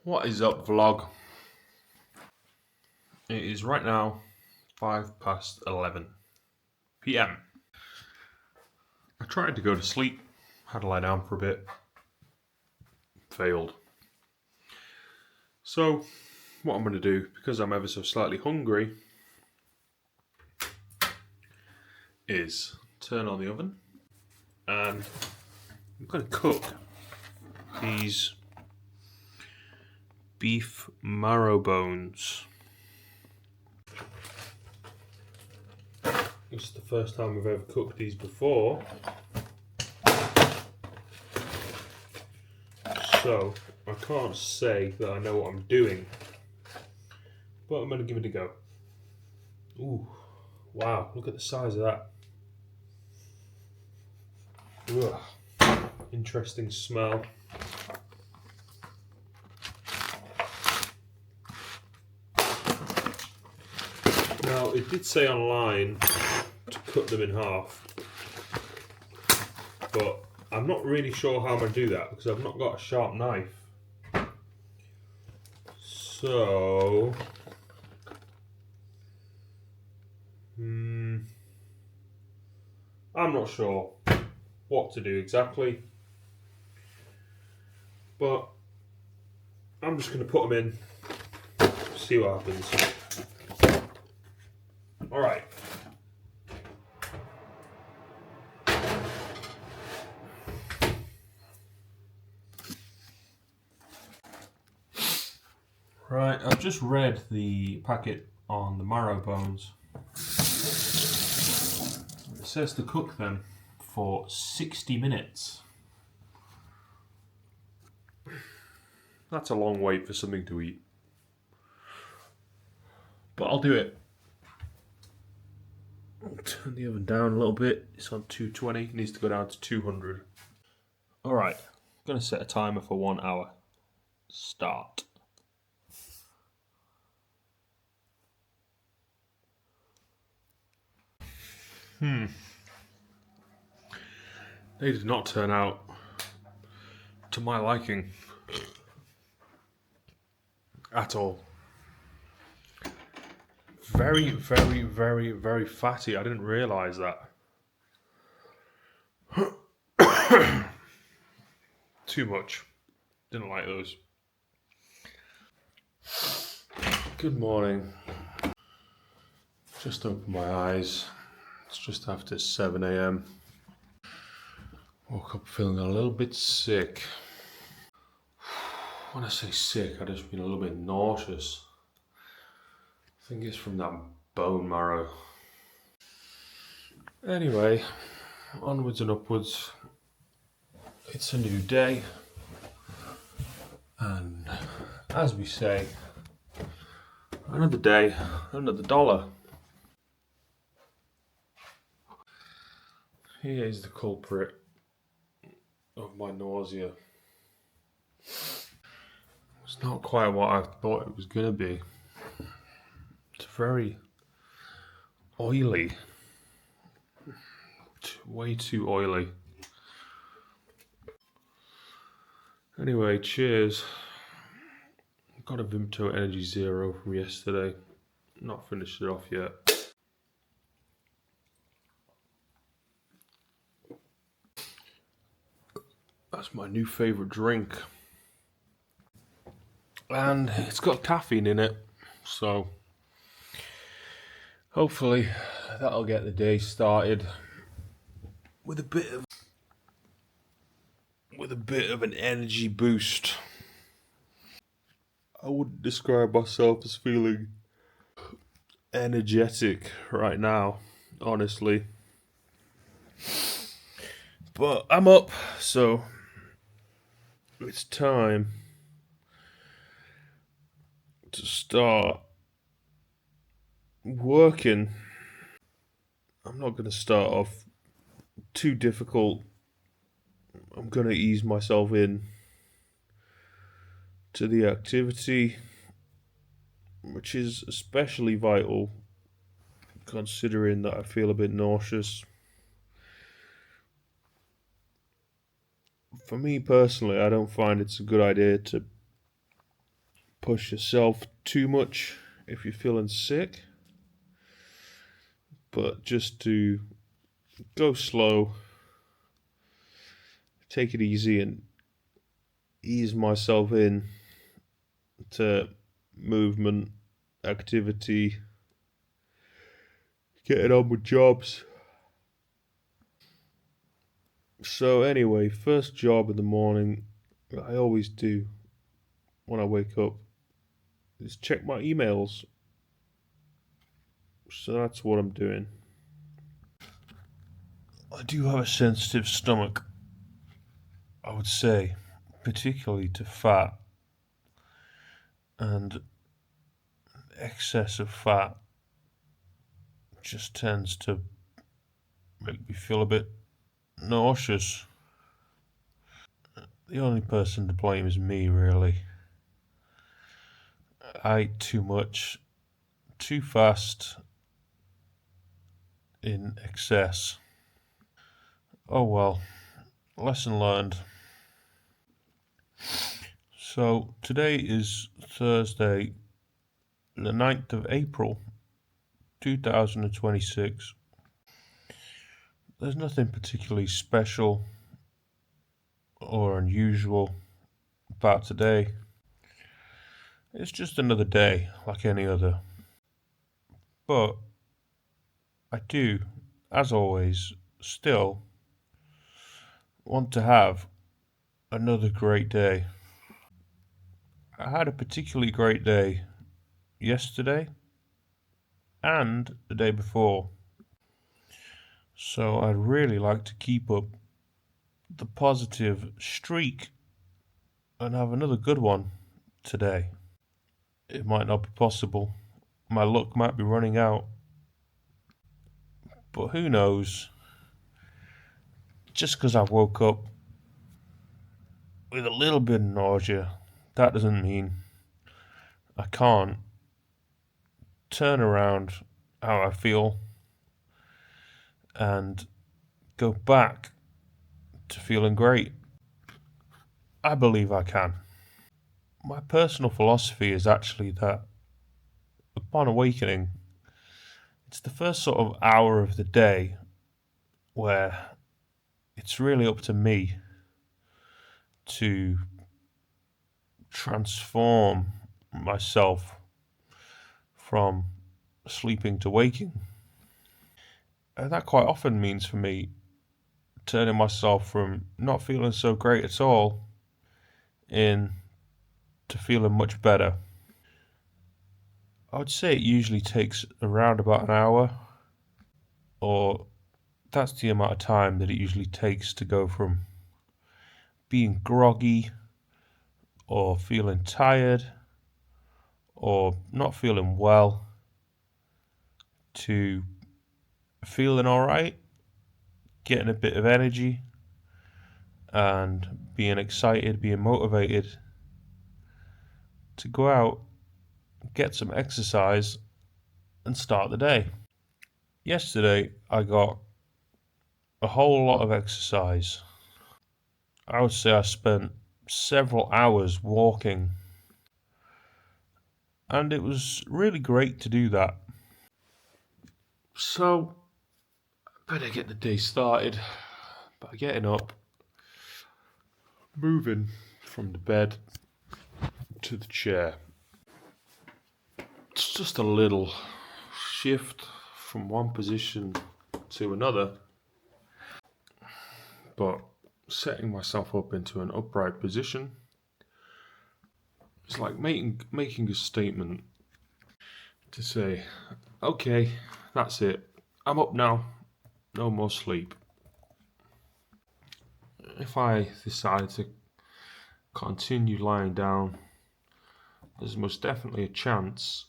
What is up, vlog? It is right now 11 p.m. I tried to go to sleep, had to lie down for a bit, failed. So, what I'm going to do, because I'm ever so slightly hungry, is turn on the oven and I'm going to cook these beef marrow bones. This is the first time I've ever cooked these before, so I can't say that I know what I'm doing, but I'm going to give it a go. Ooh, wow, look at the size of that. Ugh, interesting smell. Now, it did say online to cut them in half, but I'm not really sure how I'm going to do that because I've not got a sharp knife. So, I'm not sure what to do exactly, but I'm just going to put them in, see what happens. Alright. Right, I've just read the packet on the marrow bones. It says to cook them for 60 minutes. That's a long wait for something to eat. But I'll do it. I'll turn the oven down a little bit. It's on 220, it needs to go down to 200. Alright, I'm going to set a timer for 1 hour. Start. They did not turn out to my liking at all. Very, very, very, very fatty. I didn't realise that. Too much. Didn't like those. Good morning. Just opened my eyes. It's just after 7 a.m. Woke up feeling a little bit sick. When I say sick, I just mean a little bit nauseous. I think it's from that bone marrow. Anyway, onwards and upwards. It's a new day. And as we say, another day, another dollar. Here is the culprit of my nausea. It's not quite what I thought it was going to be. It's very oily. Way too oily. Anyway, cheers. Got a Vimto Energy Zero from yesterday. Not finished it off yet. That's my new favourite drink. And it's got caffeine in it, so hopefully that'll get the day started with a bit of an energy boost. I wouldn't describe myself as feeling energetic right now, honestly. But I'm up, so it's time to start working. I'm not going to start off too difficult. I'm going to ease myself in to the activity, which is especially vital considering that I feel a bit nauseous. For me personally, I don't find it's a good idea to push yourself too much if you're feeling sick, but just to go slow, take it easy, and ease myself in to movement, activity, getting on with jobs. So anyway, first job in the morning that I always do when I wake up is check my emails. So that's what I'm doing. I do have a sensitive stomach, I would say, particularly to fat, and excess of fat just tends to make me feel a bit nauseous. The only person to blame is me, really. I eat too much, too fast, in excess. Oh well, lesson learned. So today is Thursday, the 9th of April, 2026. There's nothing particularly special or unusual about today. It's just another day like any other. But I do, as always, still want to have another great day. I had a particularly great day yesterday and the day before. So I'd really like to keep up the positive streak and have another good one today. It might not be possible. My luck might be running out. But who knows? Just because I woke up with a little bit of nausea, that doesn't mean I can't turn around how I feel and go back to feeling great. I believe I can. My personal philosophy is actually that upon awakening, it's the first sort of hour of the day where it's really up to me to transform myself from sleeping to waking. And that quite often means for me turning myself from not feeling so great at all in to feeling much better. I would say it usually takes around about an hour, or that's the amount of time that it usually takes to go from being groggy or feeling tired or not feeling well to feeling alright, getting a bit of energy and being excited, being motivated to go out, get some exercise and start the day. Yesterday I got a whole lot of exercise. I would say I spent several hours walking, and it was really great to do that. So, I better get the day started by getting up, moving from the bed to the chair. It's just a little shift from one position to another, but setting myself up into an upright position is like making a statement to say, okay, that's it. I'm up now. No more sleep. If I decide to continue lying down, there's most definitely a chance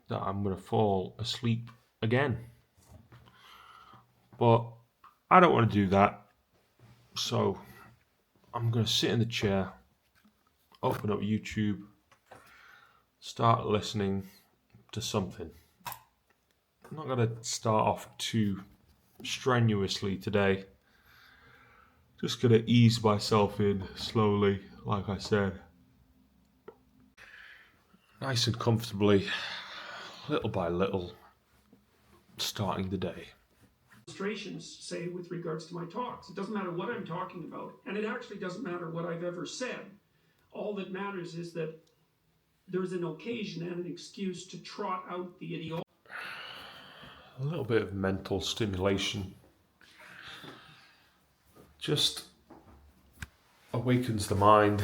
that I'm going to fall asleep again. But I don't want to do that. So I'm going to sit in the chair, open up YouTube, start listening to something. I'm not going to start off too strenuously today. Just going to ease myself in slowly, like I said. nice and comfortably, little by little, starting the day. Illustrations say with regards to my talks. It doesn't matter what I'm talking about, and it actually doesn't matter what I've ever said. All that matters is that there's an occasion and an excuse to trot out the ideology. A little bit of mental stimulation just awakens the mind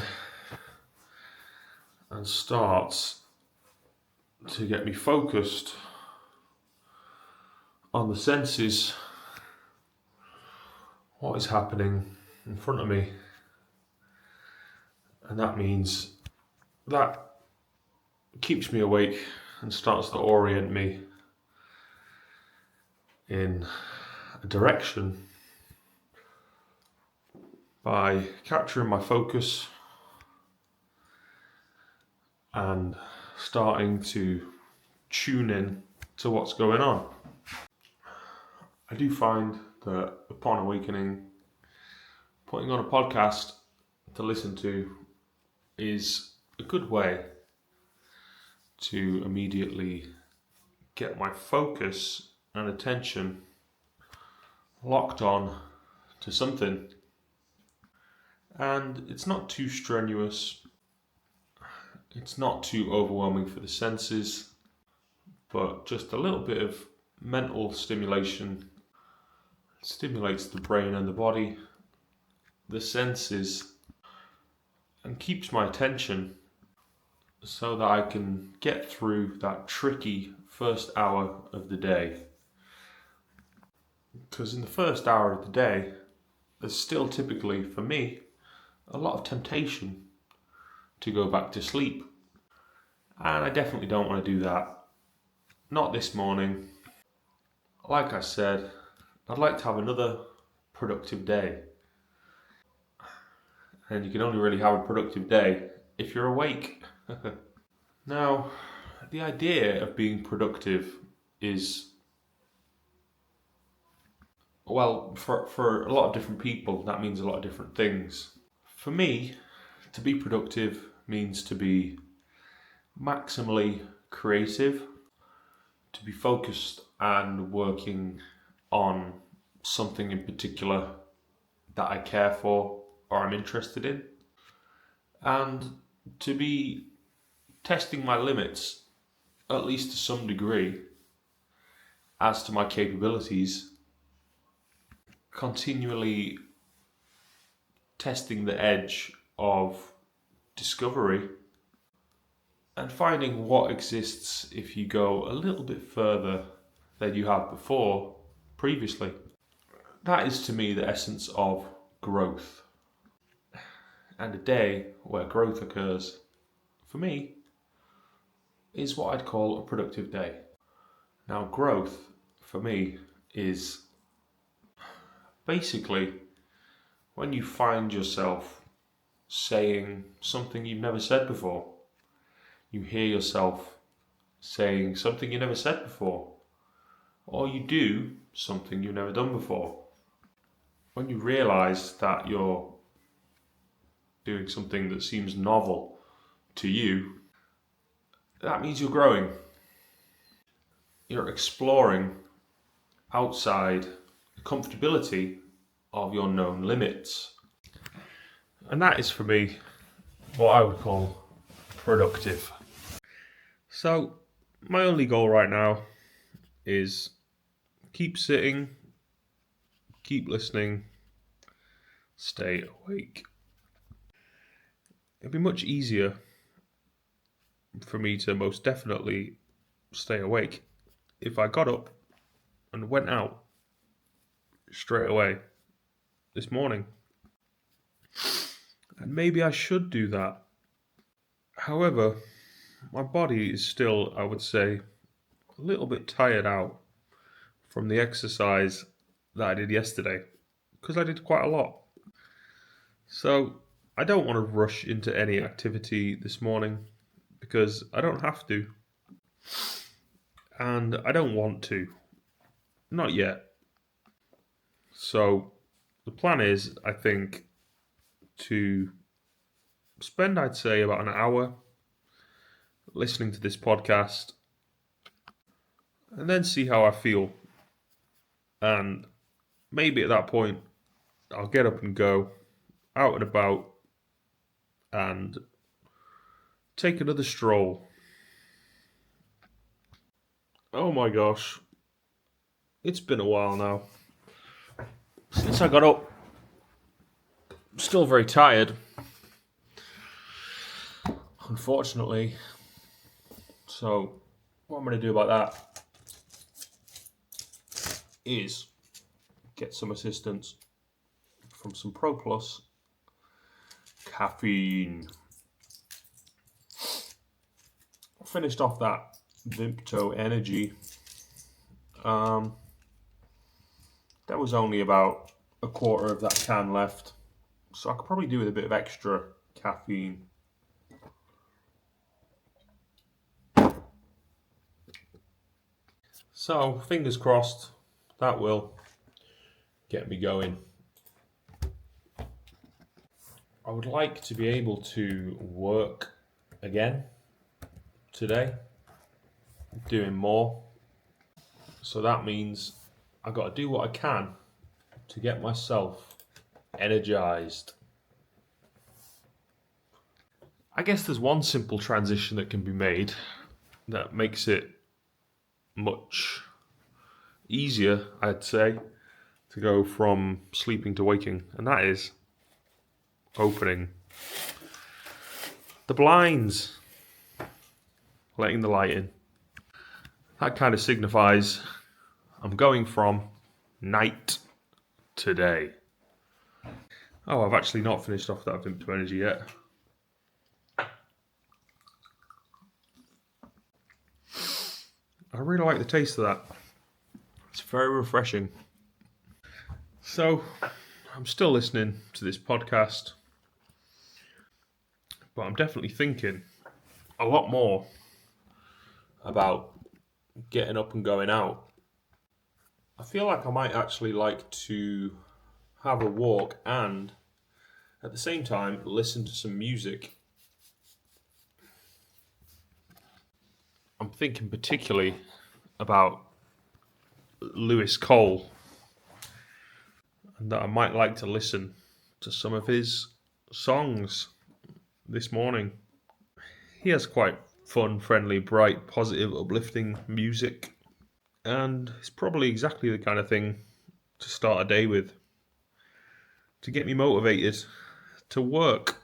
and starts to get me focused on the senses, what is happening in front of me. And that means that keeps me awake and starts to orient me in a direction by capturing my focus and starting to tune in to what's going on. I do find that upon awakening, putting on a podcast to listen to is a good way to immediately get my focus and attention locked on to something. And it's not too strenuous, it's not too overwhelming for the senses, but just a little bit of mental stimulation stimulates the brain and the body, the senses, and keeps my attention so that I can get through that tricky first hour of the day. Because in the first hour of the day, there's still typically, for me, a lot of temptation to go back to sleep. And I definitely don't want to do that. Not this morning. Like I said, I'd like to have another productive day. And you can only really have a productive day if you're awake. Now, the idea of being productive is, well, for a lot of different people, that means a lot of different things. For me, to be productive means to be maximally creative, to be focused and working on something in particular that I care for or I'm interested in, and to be testing my limits, at least to some degree, as to my capabilities, continually testing the edge of discovery and finding what exists if you go a little bit further than you have before previously. That is to me the essence of growth. And a day where growth occurs, for me, is what I'd call a productive day. Now, growth, for me, is basically when you find yourself saying something you've never said before. You hear yourself saying something you never said before. Or you do something you've never done before. When you realise that you're doing something that seems novel to you, that means you're growing. You're exploring outside the comfortability of your known limits. And that is, for me, what I would call productive. So, my only goal right now is keep sitting, keep listening, stay awake. It'd be much easier for me to most definitely stay awake if I got up and went out straight away this morning. And maybe I should do that. However, my body is still, I would say, a little bit tired out from the exercise that I did yesterday, because I did quite a lot. So I don't want to rush into any activity this morning because I don't have to. And I don't want to. Not yet. So the plan is, I think, to spend, I'd say, about an hour listening to this podcast, and then see how I feel. And maybe at that point, I'll get up and go out and about and take another stroll. Oh my gosh, it's been a while now since I got up. I'm still very tired, unfortunately. So, what I'm going to do about that is get some assistance from some Pro Plus caffeine. I finished off that Vimto Energy. There was only about a quarter of that can left, so I could probably do with a bit of extra caffeine. So, fingers crossed, that will get me going. I would like to be able to work again today, doing more. So that means I've got to do what I can to get myself energized. I guess there's one simple transition that can be made that makes it much easier, I'd say, to go from sleeping to waking, and that is opening the blinds, letting the light in. That kind of signifies I'm going from night to day. Oh, I've actually not finished off that Vimto Energy yet. I really like the taste of that. It's very refreshing. So, I'm still listening to this podcast, but I'm definitely thinking a lot more about getting up and going out. I feel like I might actually like to have a walk and at the same time listen to some music. I'm thinking particularly about Lewis Cole, and that I might like to listen to some of his songs this morning. He has quite fun, friendly, bright, positive, uplifting music, and it's probably exactly the kind of thing to start a day with, to get me motivated to work.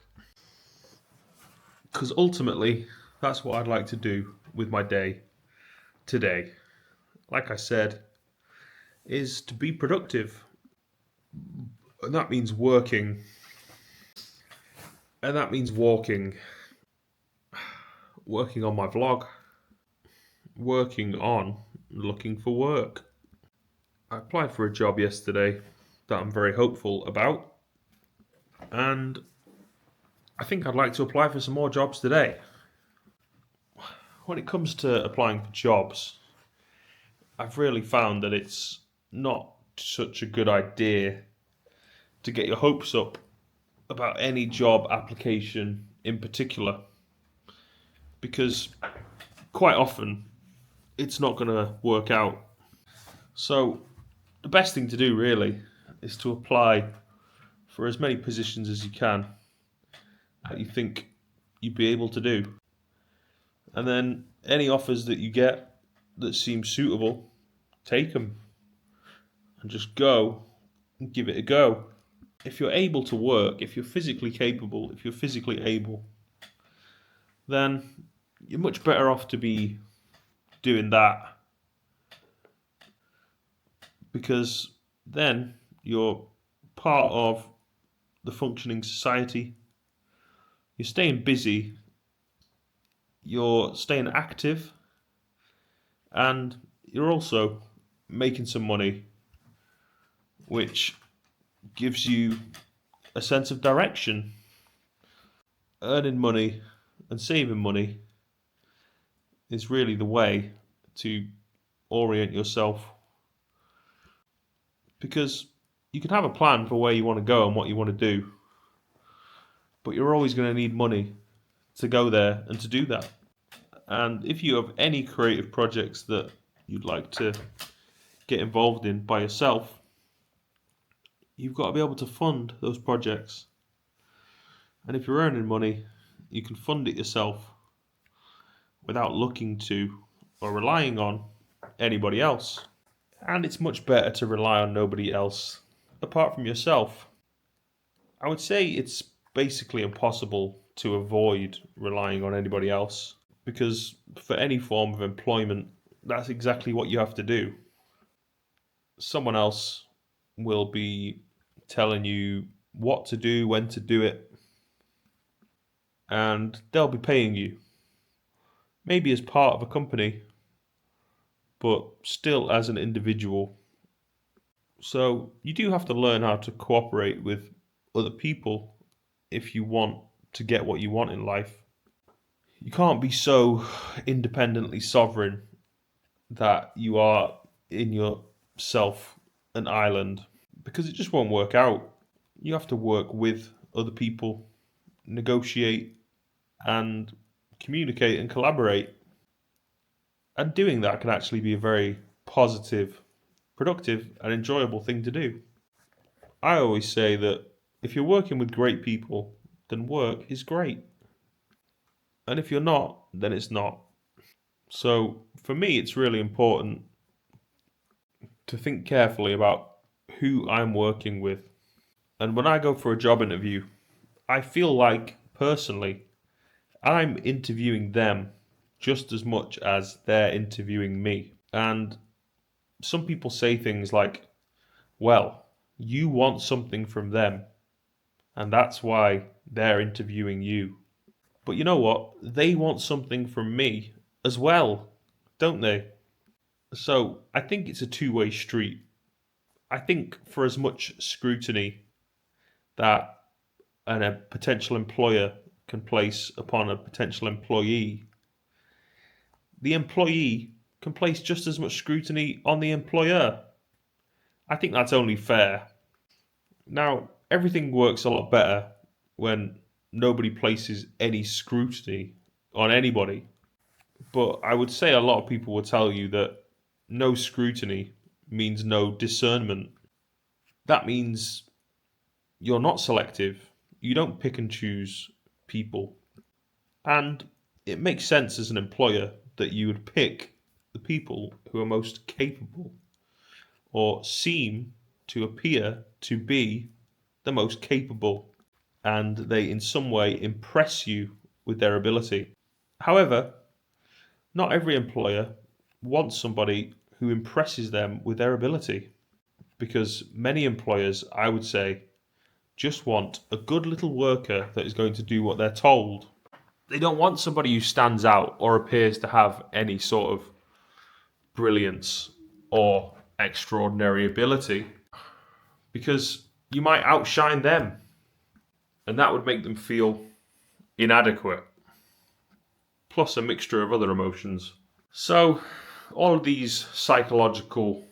Because ultimately, that's what I'd like to do with my day today. Like I said, is to be productive. And that means working. And that means walking. Working on my vlog. Working on looking for work. I applied for a job yesterday that I'm very hopeful about. And I think I'd like to apply for some more jobs today. When it comes to applying for jobs, I've really found that it's not such a good idea to get your hopes up about any job application in particular, because quite often it's not going to work out. So the best thing to do really is to apply for as many positions as you can that you think you'd be able to do. And then any offers that you get that seem suitable, take them and just go and give it a go. If you're able to work, if you're physically capable, if you're physically able, then you're much better off to be doing that, because then you're part of the functioning society. You're staying busy, you're staying active, and you're also making some money, which gives you a sense of direction. Earning money and saving money is really the way to orient yourself, because you can have a plan for where you want to go and what you want to do, but you're always going to need money to go there and to do that. And if you have any creative projects that you'd like to get involved in by yourself, you've got to be able to fund those projects. And if you're earning money, you can fund it yourself without looking to or relying on anybody else. And it's much better to rely on nobody else apart from yourself. I would say it's basically impossible to avoid relying on anybody else, because for any form of employment, that's exactly what you have to do. Someone else will be telling you what to do, when to do it, and they'll be paying you. Maybe as part of a company, but still as an individual. So you do have to learn how to cooperate with other people if you want to get what you want in life. You can't be so independently sovereign that you are in yourself an island, because it just won't work out. You have to work with other people, negotiate and communicate and collaborate. And doing that can actually be a very positive, productive, and enjoyable thing to do. I always say that if you're working with great people, then work is great. And if you're not, then it's not. So for me, it's really important to think carefully about who I'm working with. And when I go for a job interview, I feel like, personally, I'm interviewing them just as much as they're interviewing me. And some people say things like, well, you want something from them, and that's why they're interviewing you. But you know what? They want something from me as well, don't they? So I think it's a two-way street. I think for as much scrutiny that a potential employer can place upon a potential employee, the employee can place just as much scrutiny on the employer. I think that's only fair. Now, everything works a lot better when nobody places any scrutiny on anybody. But I would say a lot of people will tell you that no scrutiny means no discernment. That means you're not selective. You don't pick and choose people. And it makes sense as an employer that you would pick the people who are most capable or seem to appear to be the most capable, and they in some way impress you with their ability. However, not every employer wants somebody who impresses them with their ability, because many employers, I would say, just want a good little worker that is going to do what they're told. They don't want somebody who stands out or appears to have any sort of brilliance or extraordinary ability, because you might outshine them, and that would make them feel inadequate, plus a mixture of other emotions. So, all of these psychological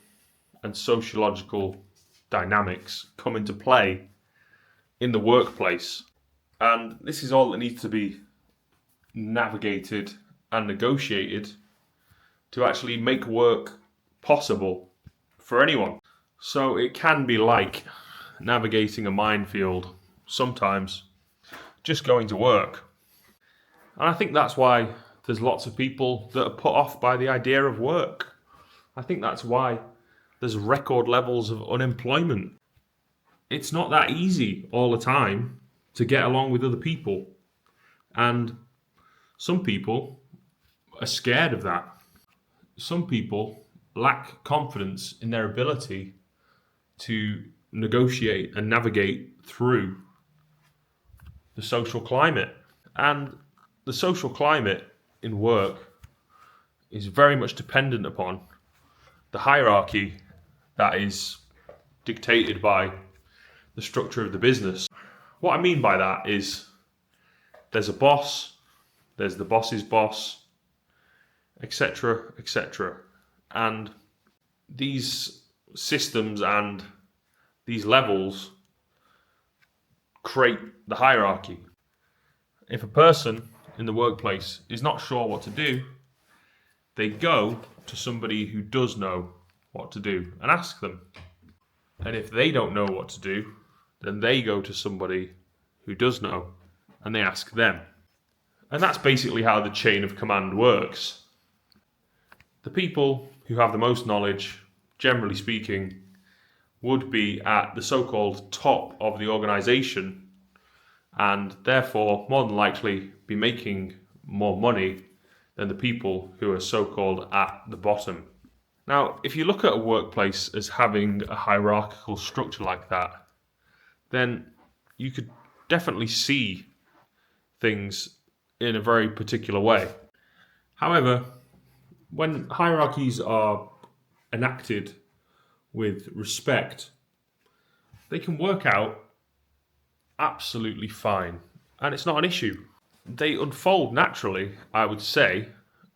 and sociological dynamics come into play in the workplace, and this is all that needs to be navigated and negotiated to actually make work possible for anyone. So it can be like navigating a minefield sometimes, just going to work. And I think that's why there's lots of people that are put off by the idea of work. I think that's why there's record levels of unemployment. It's not that easy all the time to get along with other people. And some people are scared of that. Some people lack confidence in their ability to negotiate and navigate through the social climate. And the social climate in work is very much dependent upon the hierarchy that is dictated by the structure of the business. What I mean by that is there's a boss, there's the boss's boss, etc., etc. And these systems and these levels create the hierarchy. If a person in the workplace is not sure what to do, they go to somebody who does know what to do and ask them. And if they don't know what to do, then they go to somebody who does know and they ask them. And that's basically how the chain of command works. The people who have the most knowledge, generally speaking, would be at the so-called top of the organization and therefore more than likely be making more money than the people who are so-called at the bottom. Now, if you look at a workplace as having a hierarchical structure like that, then you could definitely see things in a very particular way. However, when hierarchies are enacted with respect, they can work out absolutely fine, and it's not an issue. They unfold naturally, I would say,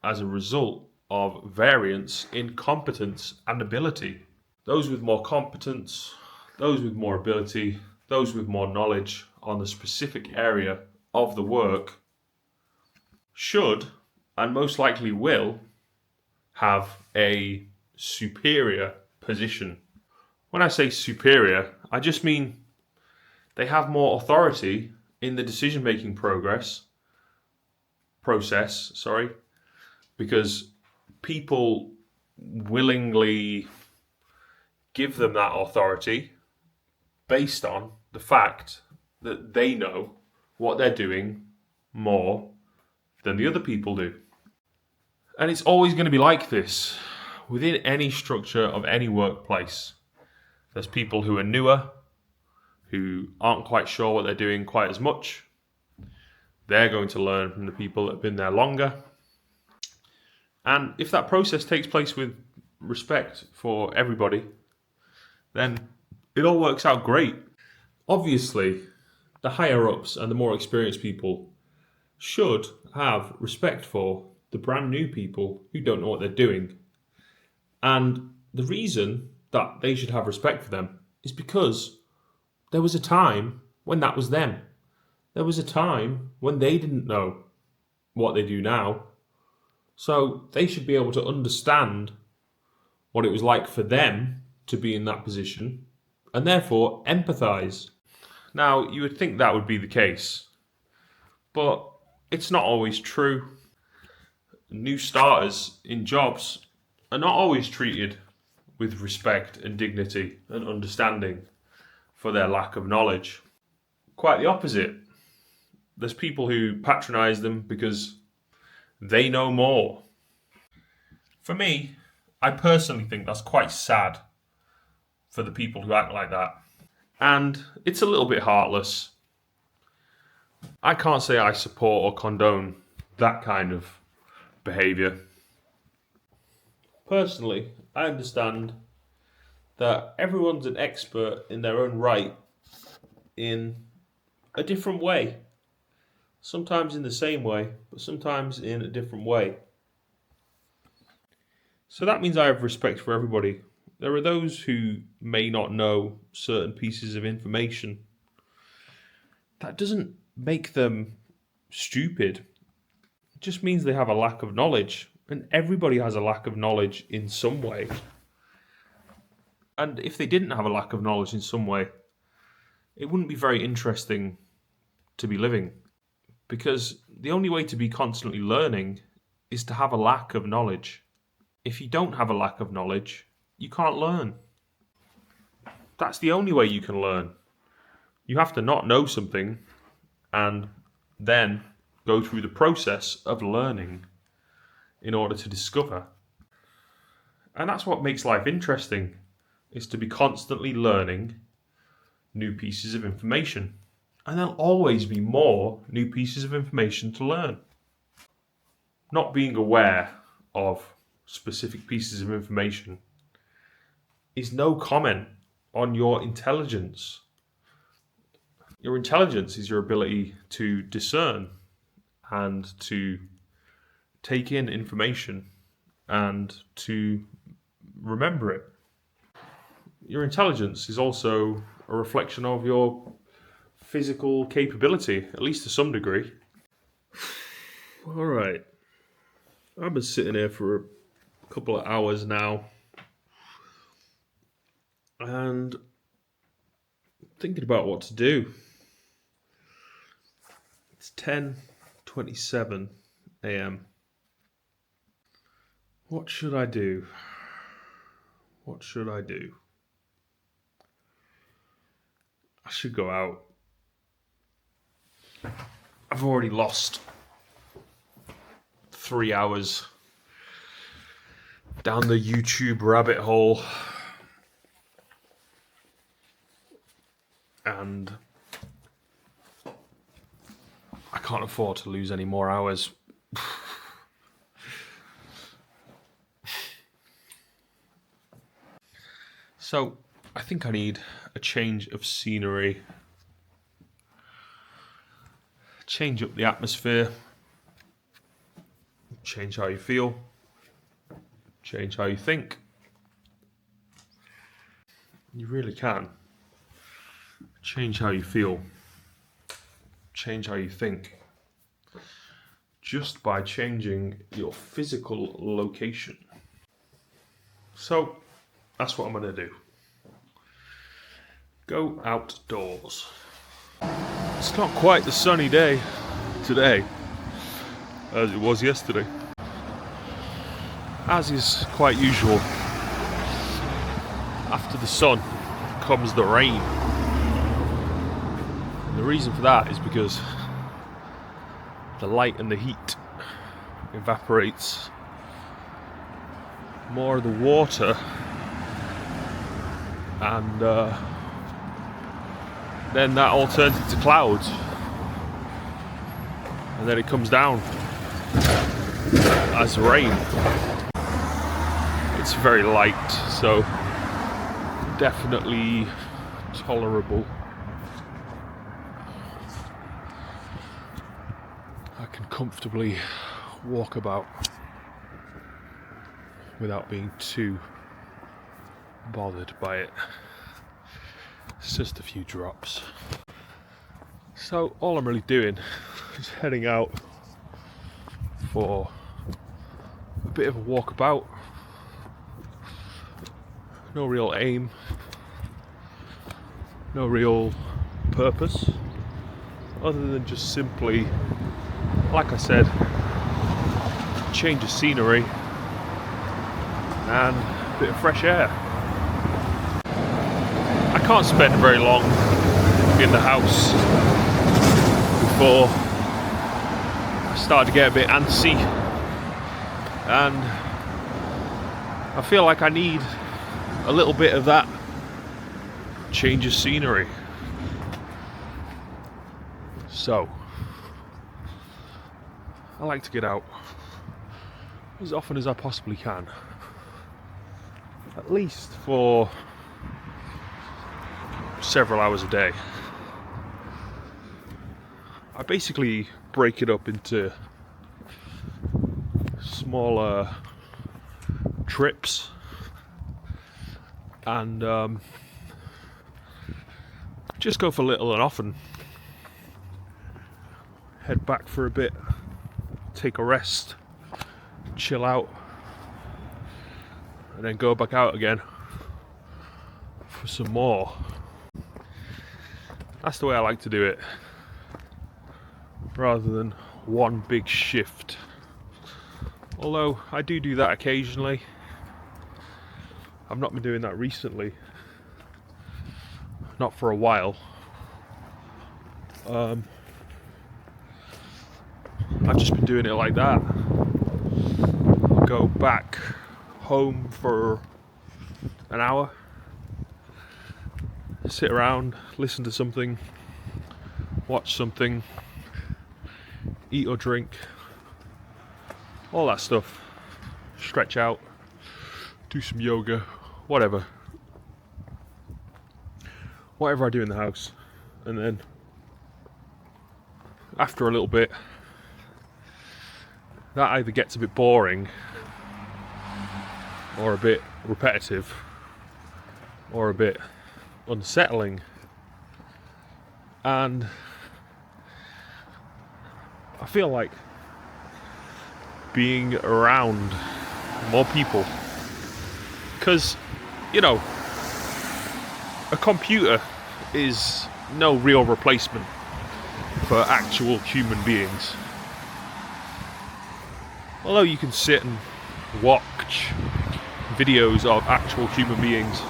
as a result of variance in competence and ability. Those with more competence, those with more ability, those with more knowledge on the specific area of the work should, and most likely will, have a superior position. When I say superior, I just mean they have more authority in the decision-making process, because people willingly give them that authority based on the fact that they know what they're doing more than the other people do. And it's always going to be like this within any structure of any workplace. There's people who are newer, who aren't quite sure what they're doing quite as much. They're going to learn from the people that have been there longer. And if that process takes place with respect for everybody, then it all works out great. Obviously, the higher ups and the more experienced people should have respect for the brand new people who don't know what they're doing. And the reason that they should have respect for them is because there was a time when that was them. There was a time when they didn't know what they do now. So they should be able to understand what it was like for them to be in that position and therefore empathize. Now, you would think that would be the case, but it's not always true. New starters in jobs are not always treated with respect and dignity and understanding for their lack of knowledge. Quite the opposite. There's people who patronize them because they know more. For me, I personally think that's quite sad for the people who act like that. And it's a little bit heartless. I can't say I support or condone that kind of behaviour. Personally, I understand that everyone's an expert in their own right in a different way. Sometimes in the same way, but sometimes in a different way. So that means I have respect for everybody. There are those who may not know certain pieces of information. That doesn't make them stupid. It just means they have a lack of knowledge. And everybody has a lack of knowledge in some way. And if they didn't have a lack of knowledge in some way, it wouldn't be very interesting to be living. Because the only way to be constantly learning is to have a lack of knowledge. If you don't have a lack of knowledge, you can't learn. That's the only way you can learn. You have to not know something and then go through the process of learning in order to discover. And that's what makes life interesting, is to be constantly learning new pieces of information. And there'll always be more new pieces of information to learn. Not being aware of specific pieces of information is no comment on your intelligence. Your intelligence is your ability to discern and to take in information and to remember it. Your intelligence is also a reflection of your physical capability, at least to some degree. Alright, I've been sitting here for a couple of hours now and thinking about what to do. It's 10:27 a.m. What should I do? What should I do? I should go out. I've already lost 3 hours down the YouTube rabbit hole, and I can't afford to lose any more hours. So I think I need a change of scenery, change up the atmosphere, change how you feel, change how you think. You really can. Change how you feel, change how you think, just by changing your physical location. So that's what I'm going to do. Go outdoors. It's not quite the sunny day today as it was yesterday. As is quite usual, after the sun comes the rain. And the reason for that is because the light and the heat evaporates more of the water, and then that all turns into clouds, and then it comes down as rain. It's very light, so definitely tolerable. I can comfortably walk about without being too bothered by it. It's just a few drops. So all I'm really doing is heading out for a bit of a walkabout. No real aim, no real purpose, other than just simply, like I said, change of scenery and a bit of fresh air. I can't spend very long in the house before I start to get a bit antsy, and I feel like I need a little bit of that change of scenery. So I like to get out as often as I possibly can, at least for several hours a day. I basically break it up into smaller trips, and just go for little and often. Head back for a bit, take a rest, chill out, and then go back out again for some more. That's the way I like to do it, rather than one big shift. Although I do that occasionally. I've not been doing that recently, not for a while. I've just been doing it like that. I'll go back home for an hour, sit around, listen to something, watch something, eat or drink, all that stuff, stretch out, do some yoga, whatever I do in the house. And then after a little bit, that either gets a bit boring or a bit repetitive or a bit unsettling, and I feel like being around more people. Because, you know, a computer is no real replacement for actual human beings. Although you can sit and watch videos of actual human beings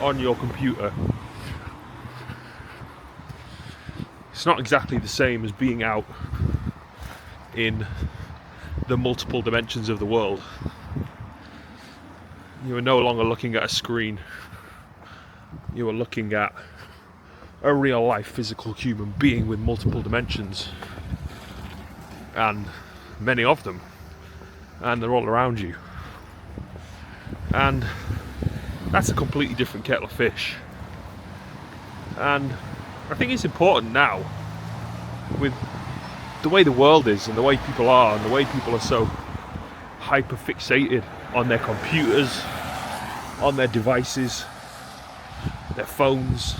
on your computer, it's not exactly the same as being out in the multiple dimensions of the world. You are no longer looking at a screen. You are looking at a real life physical human being with multiple dimensions, and many of them, and they're all around you. And that's a completely different kettle of fish. And I think it's important now, with the way the world is and the way people are and the way people are so hyper fixated on their computers, on their devices, their phones,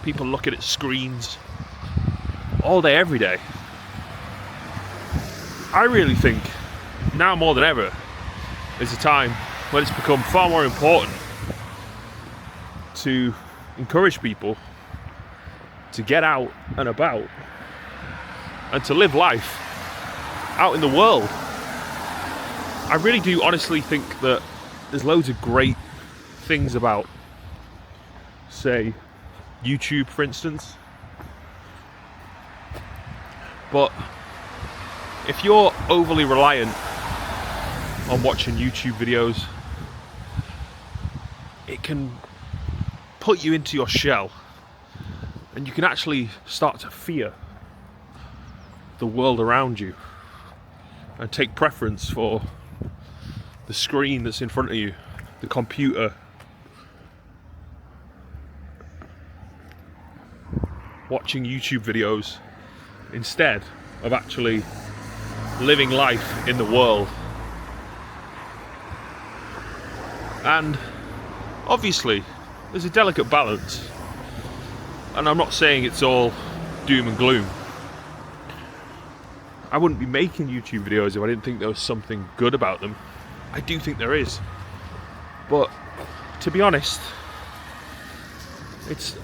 people looking at screens all day, every day. I really think now more than ever is a time when it's become far more important to encourage people to get out and about and to live life out in the world. I really do honestly think that there's loads of great things about, say, YouTube, for instance. But if you're overly reliant on watching YouTube videos, it can put you into your shell, and you can actually start to fear the world around you and take preference for the screen that's in front of you, the computer. Watching YouTube videos instead of actually living life in the world. And obviously there's a delicate balance, and I'm not saying it's all doom and gloom. I wouldn't be making YouTube videos if I didn't think there was something good about them. I do think there is, but to be honest,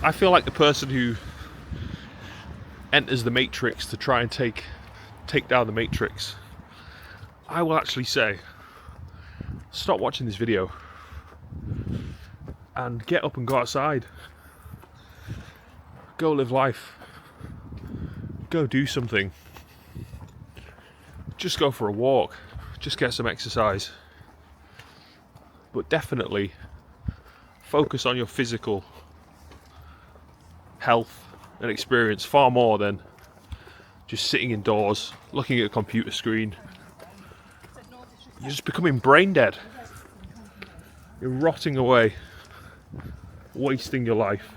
I feel like the person who enters the Matrix to try and take down the Matrix. I will actually say, stop watching this video and get up and go outside. Go live life. Go do something. Just go for a walk. Just get some exercise. But definitely focus on your physical health and experience far more than just sitting indoors, looking at a computer screen. You're just becoming brain dead. You're rotting away, wasting your life.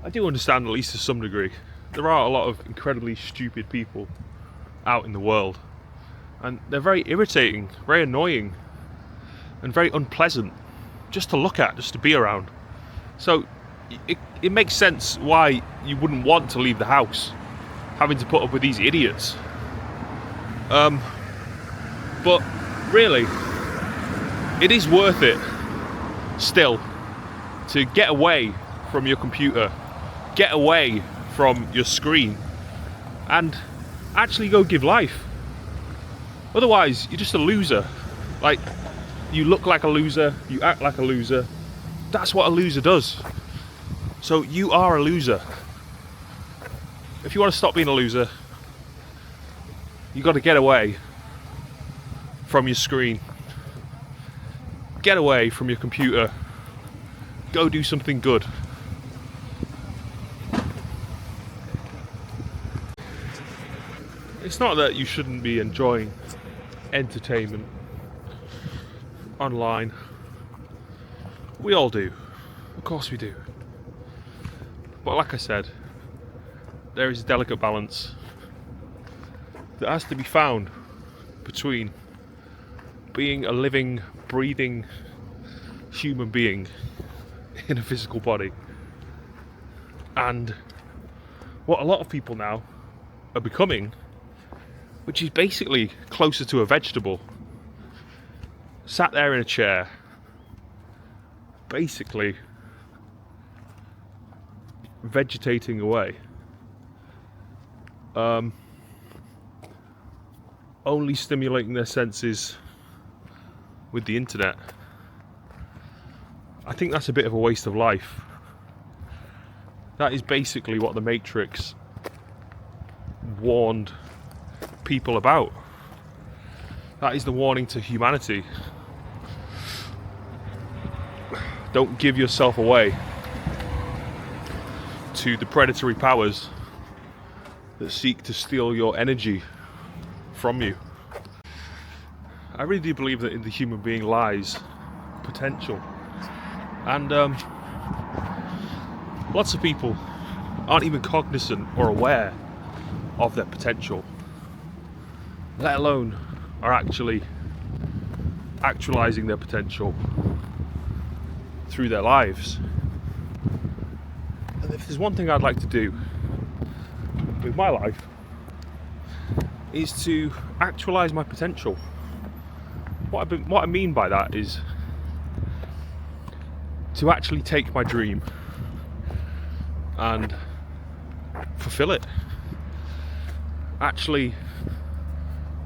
I do understand, at least to some degree, there are a lot of incredibly stupid people out in the world, and they're very irritating, very annoying, and very unpleasant just to look at, just to be around. So it makes sense why you wouldn't want to leave the house, having to put up with these idiots. But really, it is worth it still to get away from your computer, get away from your screen, and actually go give life. Otherwise, you're just a loser. Like, you look like a loser, you act like a loser. That's what a loser does. So you are a loser. If you want to stop being a loser, you got to get away from your screen. Get away from your computer. Go do something good. It's not that you shouldn't be enjoying entertainment online. We all do. Of course we do. But like I said, there is a delicate balance that has to be found between being a living, breathing human being in a physical body and what a lot of people now are becoming, which is basically closer to a vegetable, sat there in a chair, basically vegetating away, only stimulating their senses with the internet. I think that's a bit of a waste of life. That is basically what the Matrix warned people about. That is the warning to humanity. Don't give yourself away to the predatory powers that seek to steal your energy from you. I really do believe that in the human being lies potential. And lots of people aren't even cognizant or aware of their potential, let alone are actually actualizing their potential through their lives. And if there's one thing I'd like to do with my life, is to actualize my potential. What I mean by that is to actually take my dream and fulfill it. Actually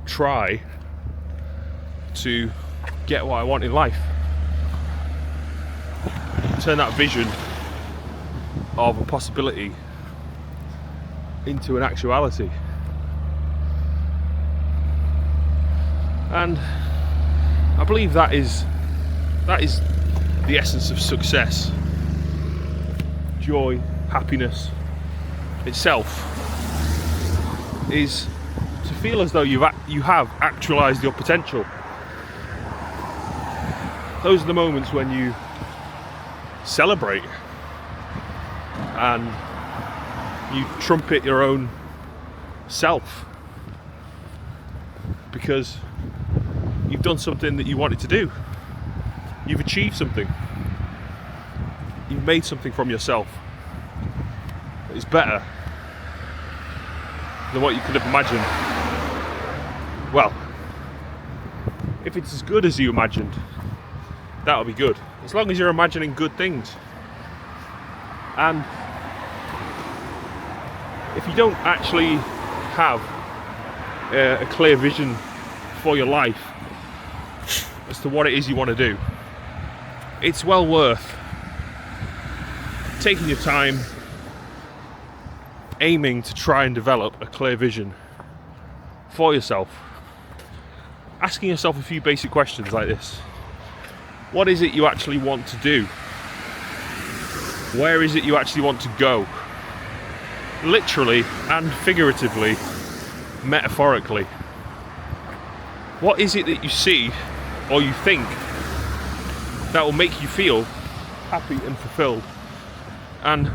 try to get what I want in life. Turn that vision of a possibility into an actuality. And I believe that is the essence of success. Joy, happiness itself is to feel as though you have actualized your potential. Those are the moments when you celebrate and you trumpet your own self because you've done something that you wanted to do. You've achieved something. You've made something from yourself that is better than what you could have imagined. Well, if it's as good as you imagined, that'll be good. As long as you're imagining good things. And if you don't actually have a clear vision for your life as to what it is you want to do, it's well worth taking your time aiming to try and develop a clear vision for yourself. Asking yourself a few basic questions like this. What is it you actually want to do? Where is it you actually want to go? Literally and figuratively, metaphorically. What is it that you see or you think that will make you feel happy and fulfilled? And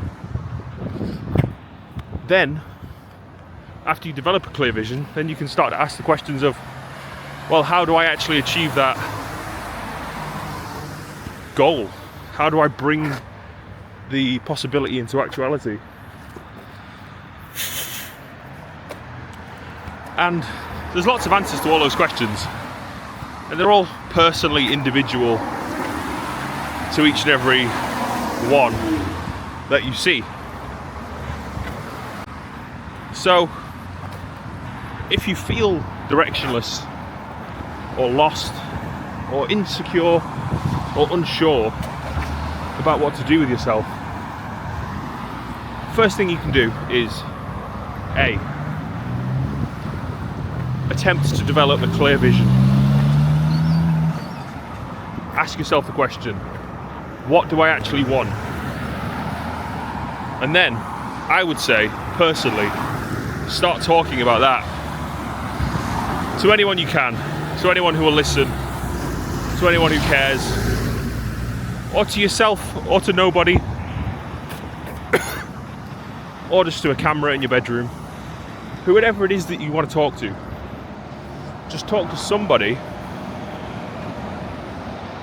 then, after you develop a clear vision, then you can start to ask the questions of, well, how do I actually achieve that goal? How do I bring the possibility into actuality? And there's lots of answers to all those questions, and they're all personally individual to each and every one that you see. So if you feel directionless or lost or insecure or unsure about what to do with yourself, first thing you can do is attempt to develop a clear vision. Ask yourself the question, what do I actually want? And then I would say, personally, start talking about that to anyone you can, to anyone who will listen, to anyone who cares, or to yourself, or to nobody, or just to a camera in your bedroom. Whoever it is that you want to talk to, just talk to somebody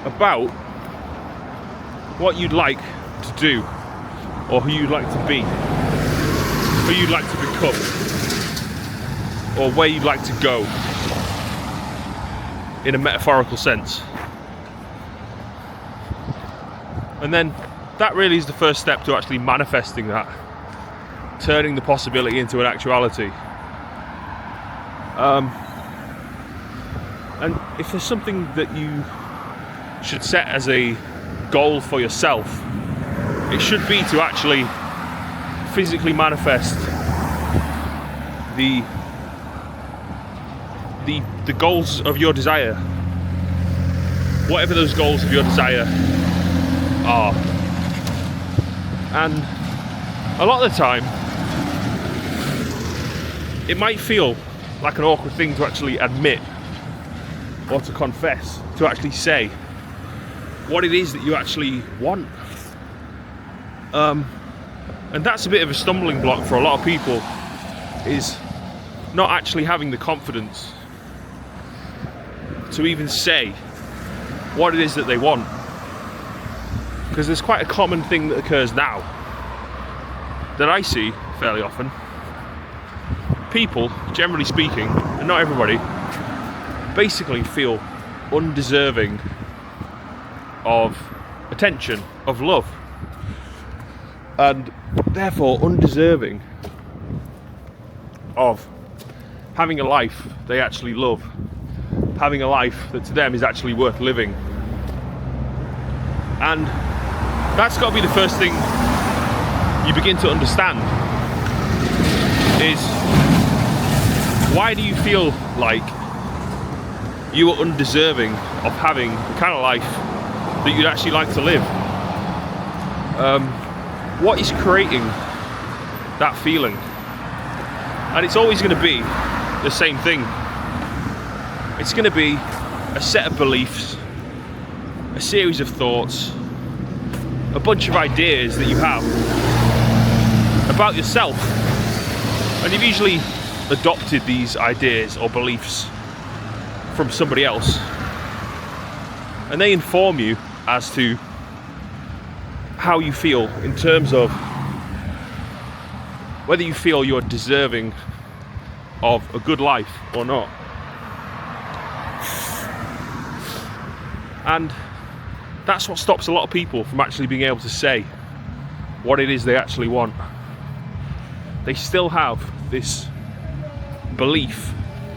about what you'd like to do, or who you'd like to be, who you'd like to become. or where you'd like to go in a metaphorical sense. And then that really is the first step to actually manifesting that, turning the possibility into an actuality. And if there's something that you should set as a goal for yourself, it should be to actually physically manifest the goals of your desire, whatever those goals of your desire are. And a lot of the time it might feel like an awkward thing to actually admit or to confess, to actually say what it is that you actually want. And that's a bit of a stumbling block for a lot of people, is not actually having the confidence to even say what it is that they want. Because there's quite a common thing that occurs now that I see fairly often. People, generally speaking, and not everybody, basically feel undeserving of attention, of love, and therefore undeserving of having a life they actually love, having a life that to them is actually worth living. And that's got to be the first thing you begin to understand, is why do you feel like you are undeserving of having the kind of life that you'd actually like to live? What is creating that feeling? And it's always going to be the same thing. It's going to be a set of beliefs, a series of thoughts, a bunch of ideas that you have about yourself. And you've usually adopted these ideas or beliefs from somebody else, and they inform you as to how you feel in terms of whether you feel you're deserving of a good life or not. And that's what stops a lot of people from actually being able to say what it is they actually want. They still have this belief,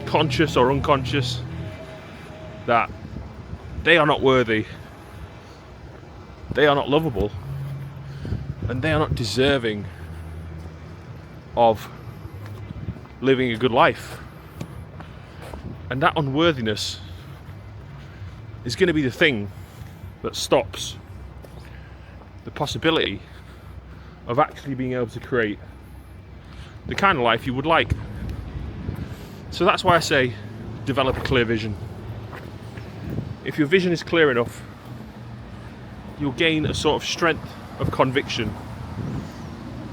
conscious or unconscious, that they are not worthy, they are not lovable, and they are not deserving of living a good life. And that unworthiness is going to be the thing that stops the possibility of actually being able to create the kind of life you would like. So that's why I say develop a clear vision. If your vision is clear enough, you'll gain a sort of strength of conviction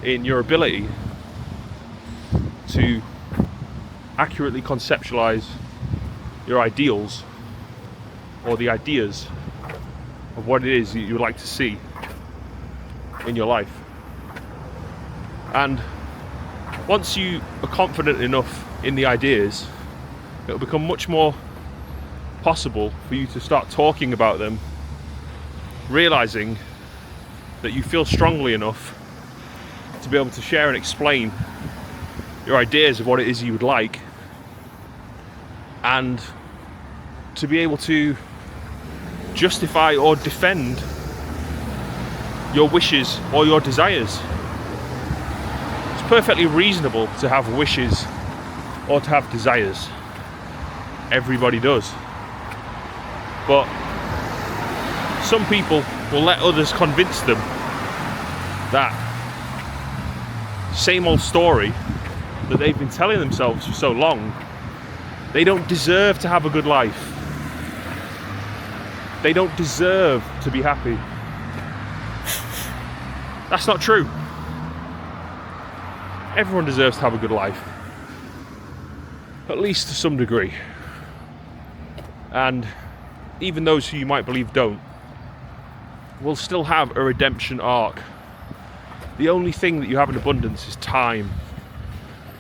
in your ability to accurately conceptualize your ideals or the ideas of what it is that you would like to see in your life. And once you are confident enough in the ideas, it'll become much more possible for you to start talking about them, realizing that you feel strongly enough to be able to share and explain your ideas of what it is you would like, and to be able to justify or defend your wishes or your desires. It's perfectly reasonable to have wishes or to have desires. Everybody does. But some people will let others convince them that same old story that they've been telling themselves for so long. They don't deserve to have a good life. They don't deserve to be happy. That's not true. Everyone deserves to have a good life, at least to some degree. And even those who you might believe don't, will still have a redemption arc. The only thing that you have in abundance is time.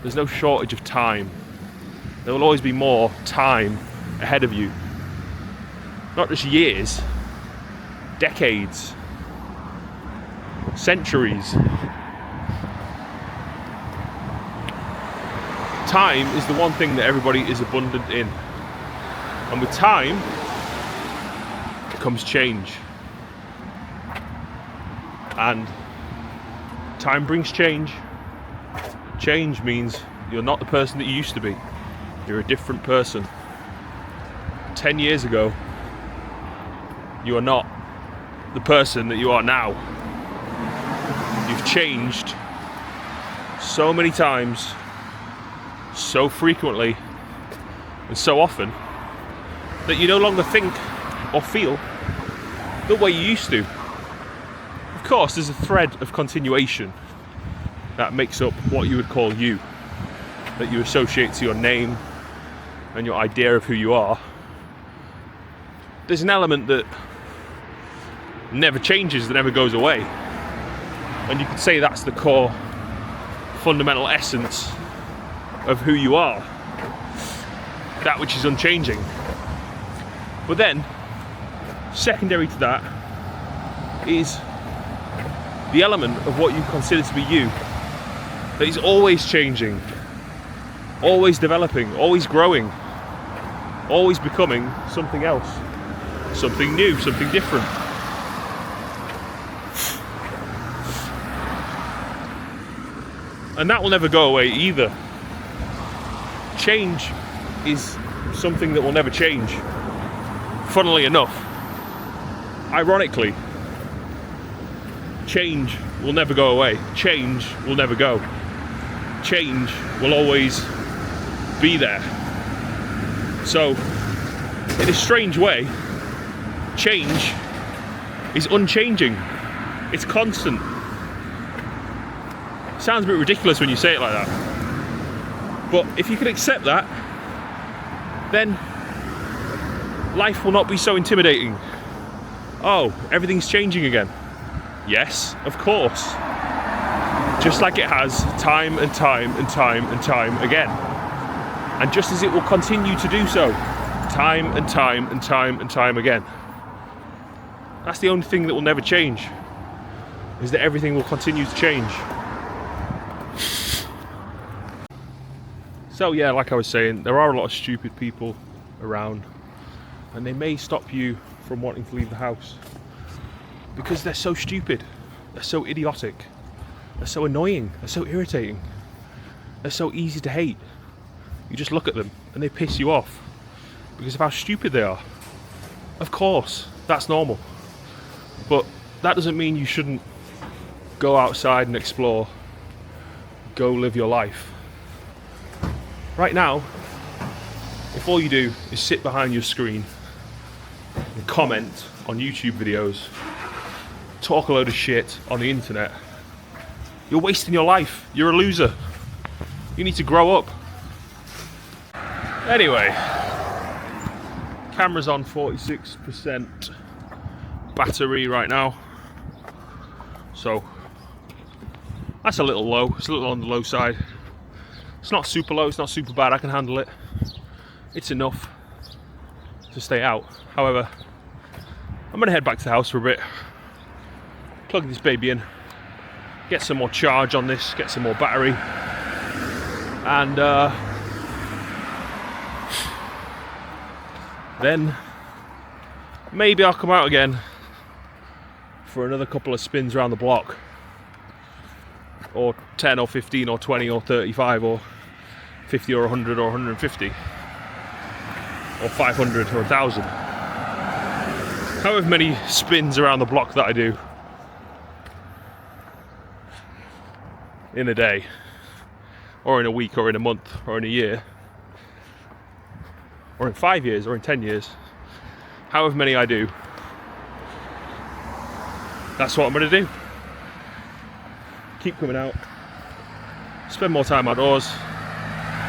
There's no shortage of time. There will always be more time ahead of you. Not just years, decades, centuries. Time is the one thing that everybody is abundant in. And with time comes change. And time brings change. Change means you're not the person that you used to be. You're a different person. 10 years ago, you are not the person that you are now. You've changed so many times, so frequently, and so often that you no longer think or feel the way you used to. Of course, there's a thread of continuation that makes up what you would call you, that you associate to your name and your idea of who you are. There's an element that never changes, that never goes away. And you could say that's the core, fundamental essence of who you are. That which is unchanging. But then, secondary to that is the element of what you consider to be you that is always changing, always developing, always growing, always becoming something else, something new, something different. And that will never go away either. Change is something that will never change. Funnily enough, ironically, change will never go away. Change will never go. Change will always be there. So, in a strange way, change is unchanging. It's constant. Sounds a bit ridiculous when you say it like that. But if you can accept that, then life will not be so intimidating. Oh, everything's changing again. Yes, of course. Just like it has time and time and time and time again. And just as it will continue to do so, time and time and time and time again. That's the only thing that will never change, is that everything will continue to change. So yeah, like I was saying, there are a lot of stupid people around, and they may stop you from wanting to leave the house because they're so stupid, they're so idiotic, they're so annoying, they're so irritating, they're so easy to hate. You just look at them and they piss you off because of how stupid they are. Of course, that's normal, but that doesn't mean you shouldn't go outside and explore, go live your life. Right now, if all you do is sit behind your screen and comment on YouTube videos, talk a load of shit on the internet, you're wasting your life. You're a loser. You need to grow up. Anyway, camera's on 46% battery right now. So, that's a little low. It's a little on the low side. It's not super low, it's not super bad, I can handle it. It's enough to stay out. However, I'm gonna head back to the house for a bit, plug this baby in, get some more charge on this, get some more battery, and then maybe I'll come out again for another couple of spins around the block, or 10 or 15 or 20 or 35 or 50 or 100 or 150 or 500 or 1,000. However many spins around the block that I do in a day, or in a week, or in a month, or in a year, or in 5 years, or in 10 years, however many I do, that's what I'm going to do. Keep coming out, spend more time outdoors,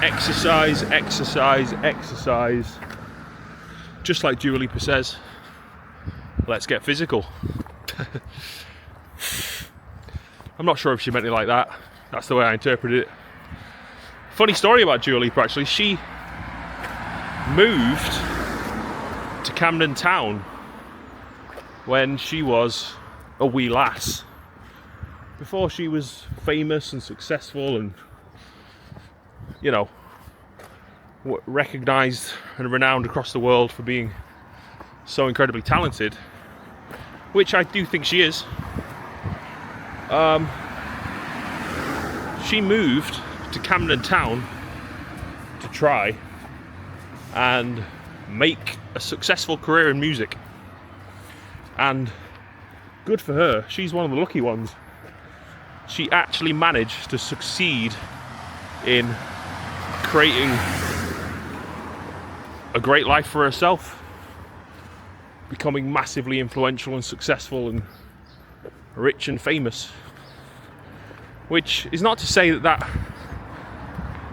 exercise, exercise, exercise. Just like Dua Lipa says, let's get physical. I'm not sure if she meant it like that. That's the way I interpreted it. Funny story about Dua Lipa actually. She moved to Camden Town when she was a wee lass, before she was famous and successful and, you know, recognised and renowned across the world for being so incredibly talented, which I do think she is. She moved to Camden Town to try and make a successful career in music. And good for her, she's one of the lucky ones. She actually managed to succeed in creating a great life for herself, becoming massively influential and successful and rich and famous. Which is not to say that that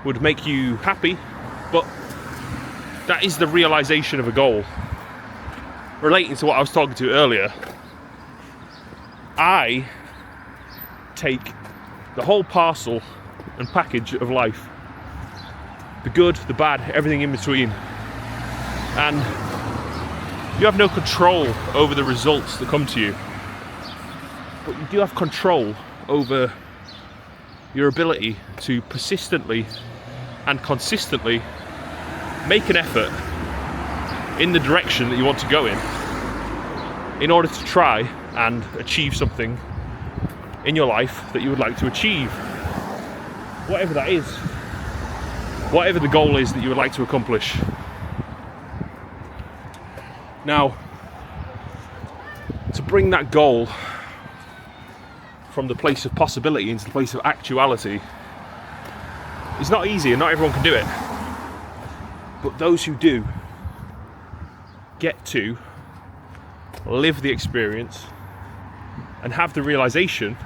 would make you happy, but that is the realization of a goal. Relating to what I was talking to earlier, I take the whole parcel and package of life, the good, the bad, everything in between, and you have no control over the results that come to you, but you do have control over your ability to persistently and consistently make an effort in the direction that you want to go in order to try and achieve something in your life that you would like to achieve. Whatever that is, whatever the goal is that you would like to accomplish. Now, to bring that goal from the place of possibility into the place of actuality is not easy, and not everyone can do it. But those who do get to live the experience and have the realization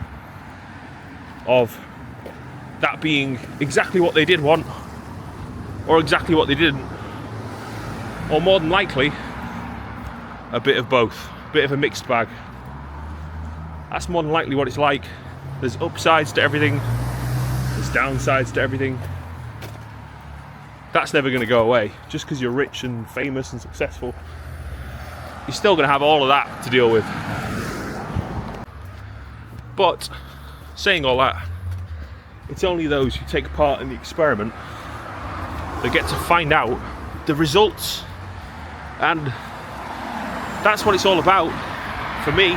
of that being exactly what they did want, or exactly what they didn't, or more than likely a bit of both, a bit of a mixed bag. That's more than likely what it's like. There's upsides to everything, there's downsides to everything. That's never going to go away. Just because you're rich and famous and successful, you're still going to have all of that to deal with. But saying all that, it's only those who take part in the experiment that get to find out the results. And that's what it's all about for me.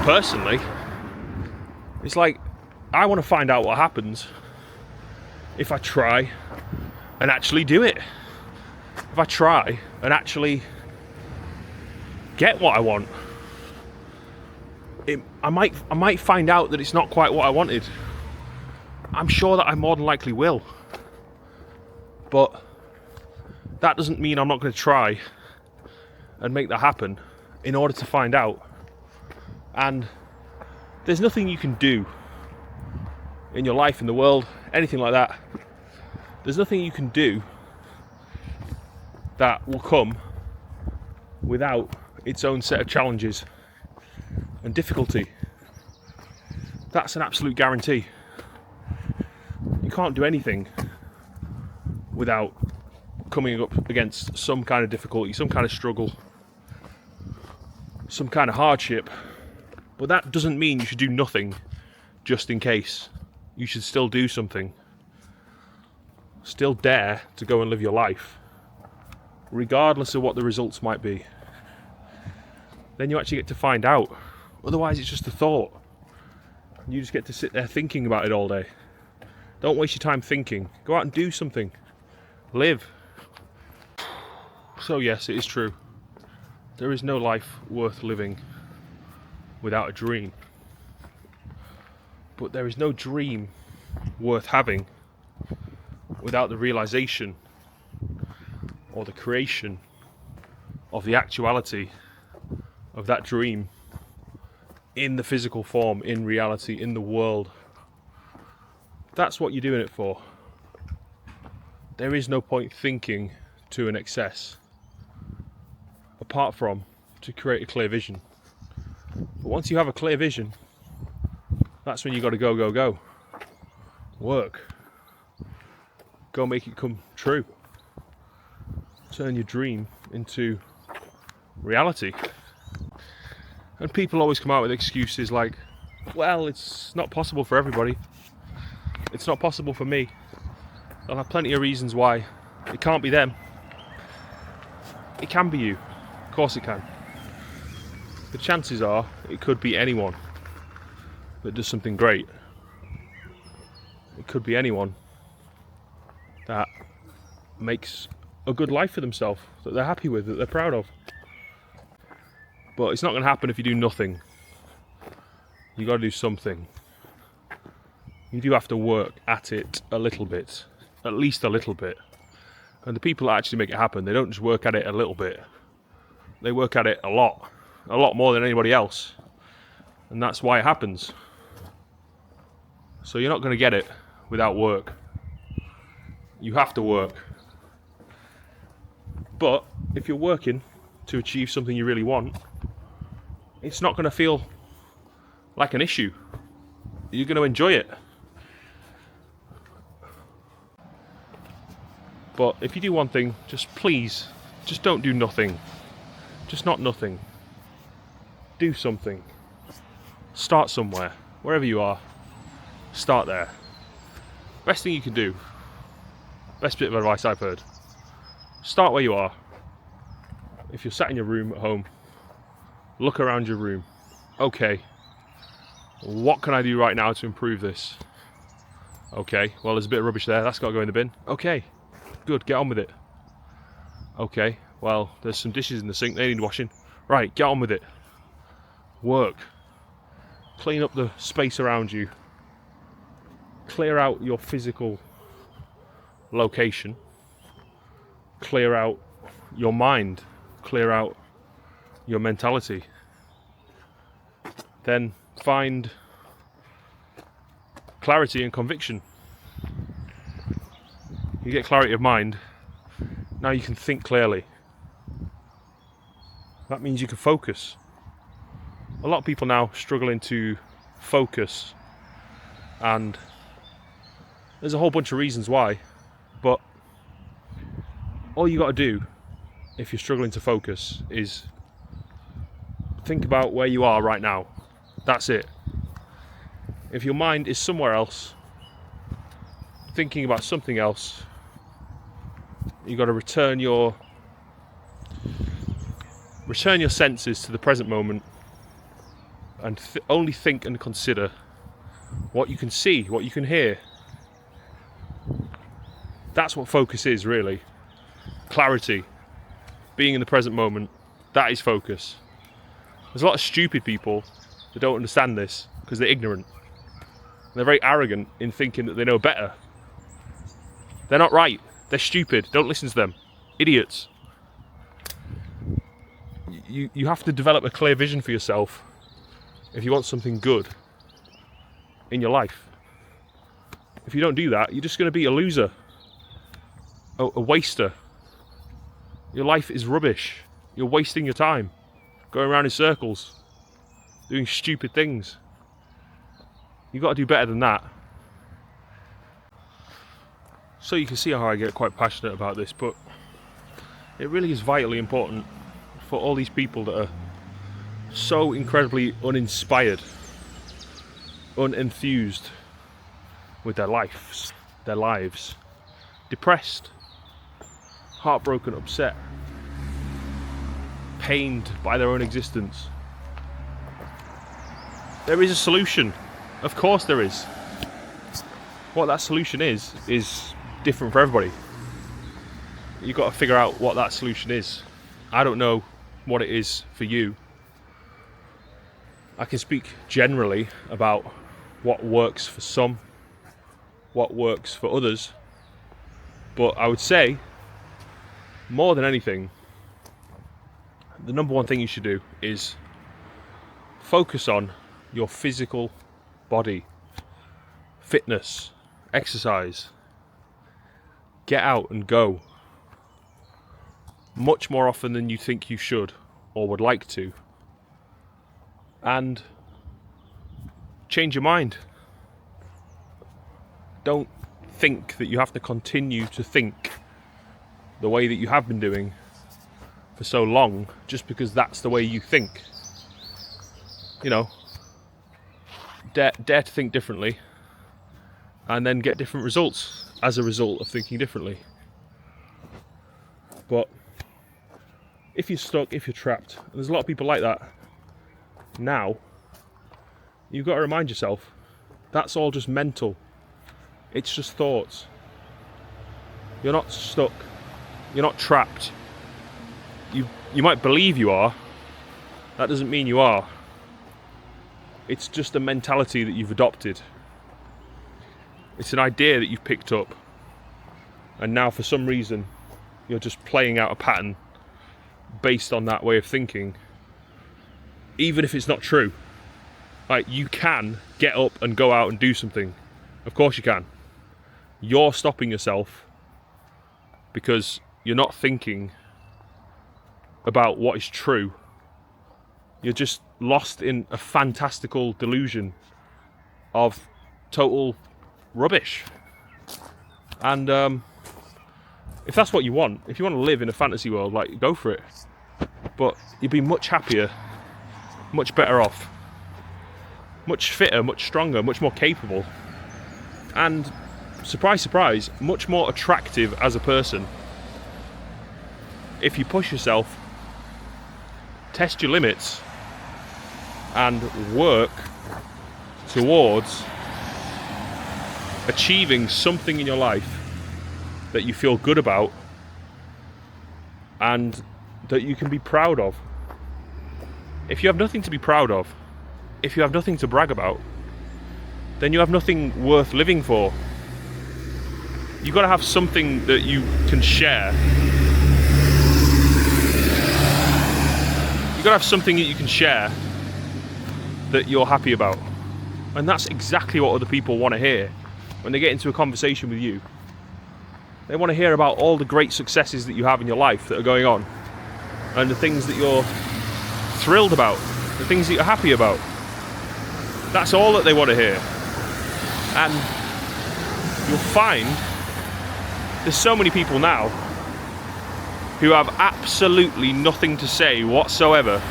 Personally, it's like, I want to find out what happens if I try and actually do it. If I try and actually get what I want. I might find out that it's not quite what I wanted. I'm sure that I more than likely will. But that doesn't mean I'm not going to try and make that happen in order to find out. And there's nothing you can do in your life, in the world, anything like that. There's nothing you can do that will come without its own set of challenges and difficulty. That's an absolute guarantee. You can't do anything without coming up against some kind of difficulty, some kind of struggle, some kind of hardship. But that doesn't mean you should do nothing just in case. You should still do something. Still dare to go and live your life, regardless of what the results might be. Then you actually get to find out. Otherwise it's just a thought. You just get to sit there thinking about it all day. Don't waste your time thinking. Go out and do something. Live. So yes, it is true. There is no life worth living without a dream. But there is no dream worth having without the realization or the creation of the actuality of that dream in the physical form, in reality, in the world. That's what you're doing it for. There is no point thinking to an excess, apart from to create a clear vision. But once you have a clear vision, that's when you got to go. Work. Go make it come true. turn your dream into reality. And people always come out with excuses like, well, it's not possible for everybody. It's not possible for me. They'll have plenty of reasons why it can't be them. It can be you. Of course it can. The chances are it could be anyone that does something great. It could be anyone that makes a good life for themselves, that they're happy with, that they're proud of. But it's not going to happen if you do nothing. You got to do something. You do have to work at it a little bit, at least a little bit. And the people that actually make it happen, they don't just work at it a little bit. They work at it a lot more than anybody else. And that's why it happens. So you're not going to get it without work. You have to work. But if you're working to achieve something you really want, it's not going to feel like an issue. You're going to enjoy it. But if you do one thing, just please, just don't do nothing. Just not nothing. Do something. Start somewhere. Wherever you are, start there. Best thing you can do. Best bit of advice I've heard. Start where you are. If you're sat in your room at home, look around your room. Okay, what can I do right now to improve this? Okay, well there's a bit of rubbish there, that's got to go in the bin. Okay, good, get on with it. Okay, well there's some dishes in the sink, they need washing. Right, get on with it. Work. Clean up the space around you. Clear out your physical location. Clear out your mind. Clear out your mentality. Then find clarity and conviction. You get clarity of mind, now you can think clearly. That means you can focus. A lot of people now struggling to focus, and there's a whole bunch of reasons why, but all you got to do if you're struggling to focus is think about where you are right now. That's it. If your mind is somewhere else, thinking about something else, you got to return your senses to the present moment and only think and consider what you can see, what you can hear. That's what focus is, really. Clarity. Being in the present moment. That is focus. There's a lot of stupid people that don't understand this because they're ignorant. They're very arrogant in thinking that they know better. They're not right. They're stupid. Don't listen to them. Idiots. You have to develop a clear vision for yourself if you want something good in your life. If you don't do that, you're just going to be a loser. A waster. Your life is rubbish. You're wasting your time. Going around in circles. Doing stupid things. You've got to do better than that. So you can see how I get quite passionate about this, but it really is vitally important for all these people that are so incredibly uninspired, unenthused with their lives, depressed, heartbroken, upset, pained by their own existence. There is a solution. Of course there is. What that solution is different for everybody. You've got to figure out what that solution is. I don't know what it is for you. I can speak generally about what works for some, what works for others, but I would say, more than anything, the number one thing you should do is focus on your physical body, fitness, exercise. Get out and go. Much more often than you think you should or would like to. And change your mind. Don't think that you have to continue to think the way that you have been doing for so long just because that's the way you think. You know, dare to think differently and then get different results as a result of thinking differently. But if you're stuck, if you're trapped, and there's a lot of people like that now, you've got to remind yourself that's all just mental. It's just thoughts. You're not stuck. You're not trapped. You might believe you are. That doesn't mean you are. It's just a mentality that you've adopted. It's an idea that you've picked up. And now for some reason, you're just playing out a pattern based on that way of thinking. Even if it's not true. Like, you can get up and go out and do something. Of course you can. You're stopping yourself because you're not thinking about what is true. You're just lost in a fantastical delusion of total rubbish. And if that's what you want, if you want to live in a fantasy world, like, go for it. But you'd be much happier, much better off, much fitter, much stronger, much more capable, and surprise, surprise, much more attractive as a person if you push yourself, test your limits, and work towards achieving something in your life that you feel good about and that you can be proud of. If you have nothing to be proud of, if you have nothing to brag about, then you have nothing worth living for. You've got to have something that you can share. You've got to have something that you can share that you're happy about. And that's exactly what other people want to hear when they get into a conversation with you. They want to hear about all the great successes that you have in your life that are going on, and the things that you're thrilled about, the things that you're happy about. That's all that they want to hear. And you'll find there's so many people now who have absolutely nothing to say whatsoever.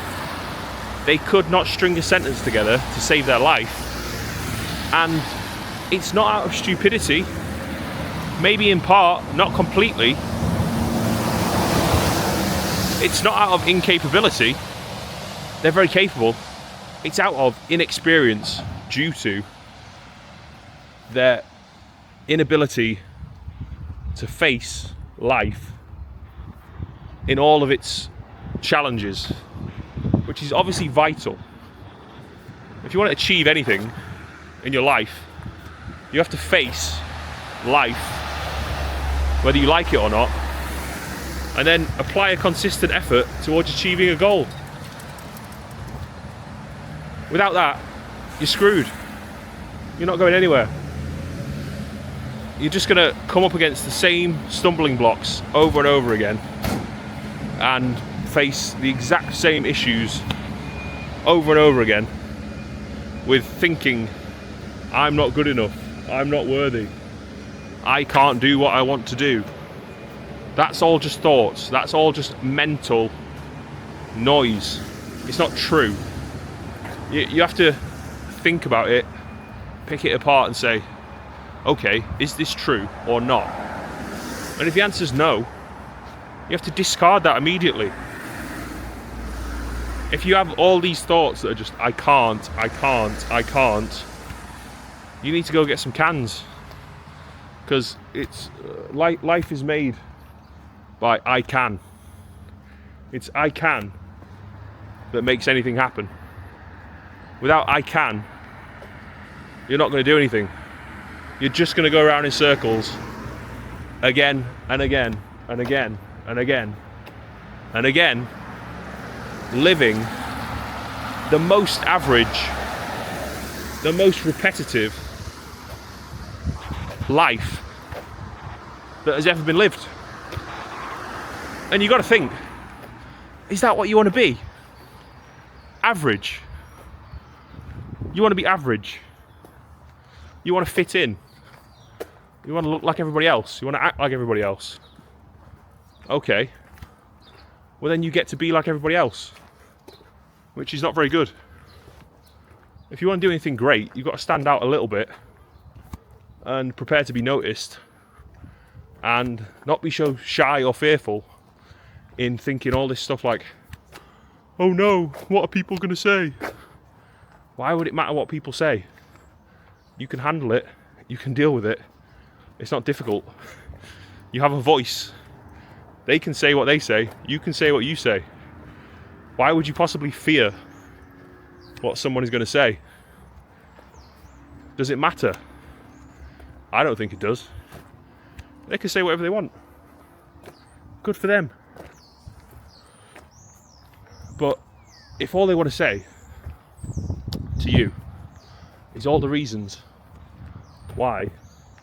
They could not string a sentence together to save their life. And it's not out of stupidity, maybe in part, not completely. It's not out of incapability. They're very capable. It's out of inexperience due to their inability to face life in all of its challenges, which is obviously vital. If you want to achieve anything in your life, you have to face life, whether you like it or not, and then apply a consistent effort towards achieving a goal. Without that, you're screwed. You're not going anywhere. You're just going to come up against the same stumbling blocks over and over again and face the exact same issues over and over again with thinking, I'm not good enough, I'm not worthy, I can't do what I want to do. That's all just thoughts. That's all just mental noise. It's not true. You have to think about it, pick it apart and say, okay, is this true or not? And if the answer's no, you have to discard that immediately. If you have all these thoughts that are just, I can't, you need to go get some cans. Because it's life is made by I can. It's I can that makes anything happen. Without I can, you're not going to do anything. You're just going to go around in circles again and again and again and again and again, living the most average, the most repetitive life that has ever been lived. And you've got to think, is that what you want to be? Average. You want to be average. You want to fit in. You want to look like everybody else. You want to act like everybody else. Okay. Well, then you get to be like everybody else, which is not very good. If you want to do anything great, you've got to stand out a little bit and prepare to be noticed and not be so shy or fearful in thinking all this stuff like, oh no, what are people going to say? Why would it matter what people say? You can handle it, you can deal with it. It's not difficult. You have a voice. They can say what they say, you can say what you say. Why would you possibly fear what someone is going to say? Does it matter? I don't think it does. They can say whatever they want. Good for them. But if all they want to say to you is all the reasons why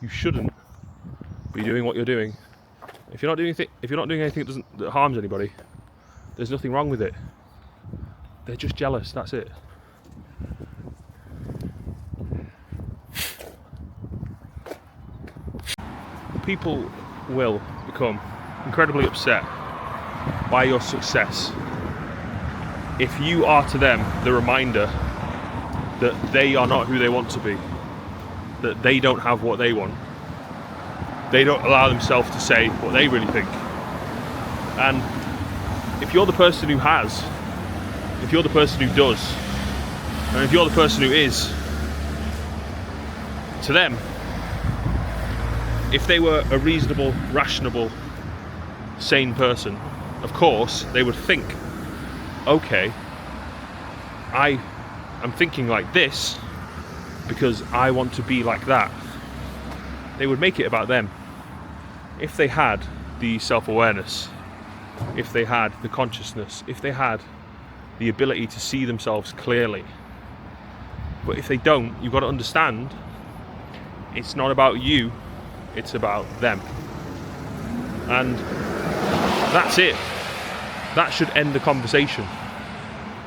you shouldn't be doing what you're doing, if you're not doing anything that harms anybody, there's nothing wrong with it. They're just jealous, that's it. People will become incredibly upset by your success if you are to them the reminder that they are not who they want to be, that they don't have what they want. They don't allow themselves to say what they really think. And if you're the person who has, if you're the person who does, and if you're the person who is, to them, if they were a reasonable, rational, sane person, of course, they would think, okay, I am thinking like this because I want to be like that. They would make it about them. If they had the self-awareness, if they had the consciousness, if they had the ability to see themselves clearly. But if they don't, you've got to understand, it's not about you, it's about them. And that's it. That should end the conversation.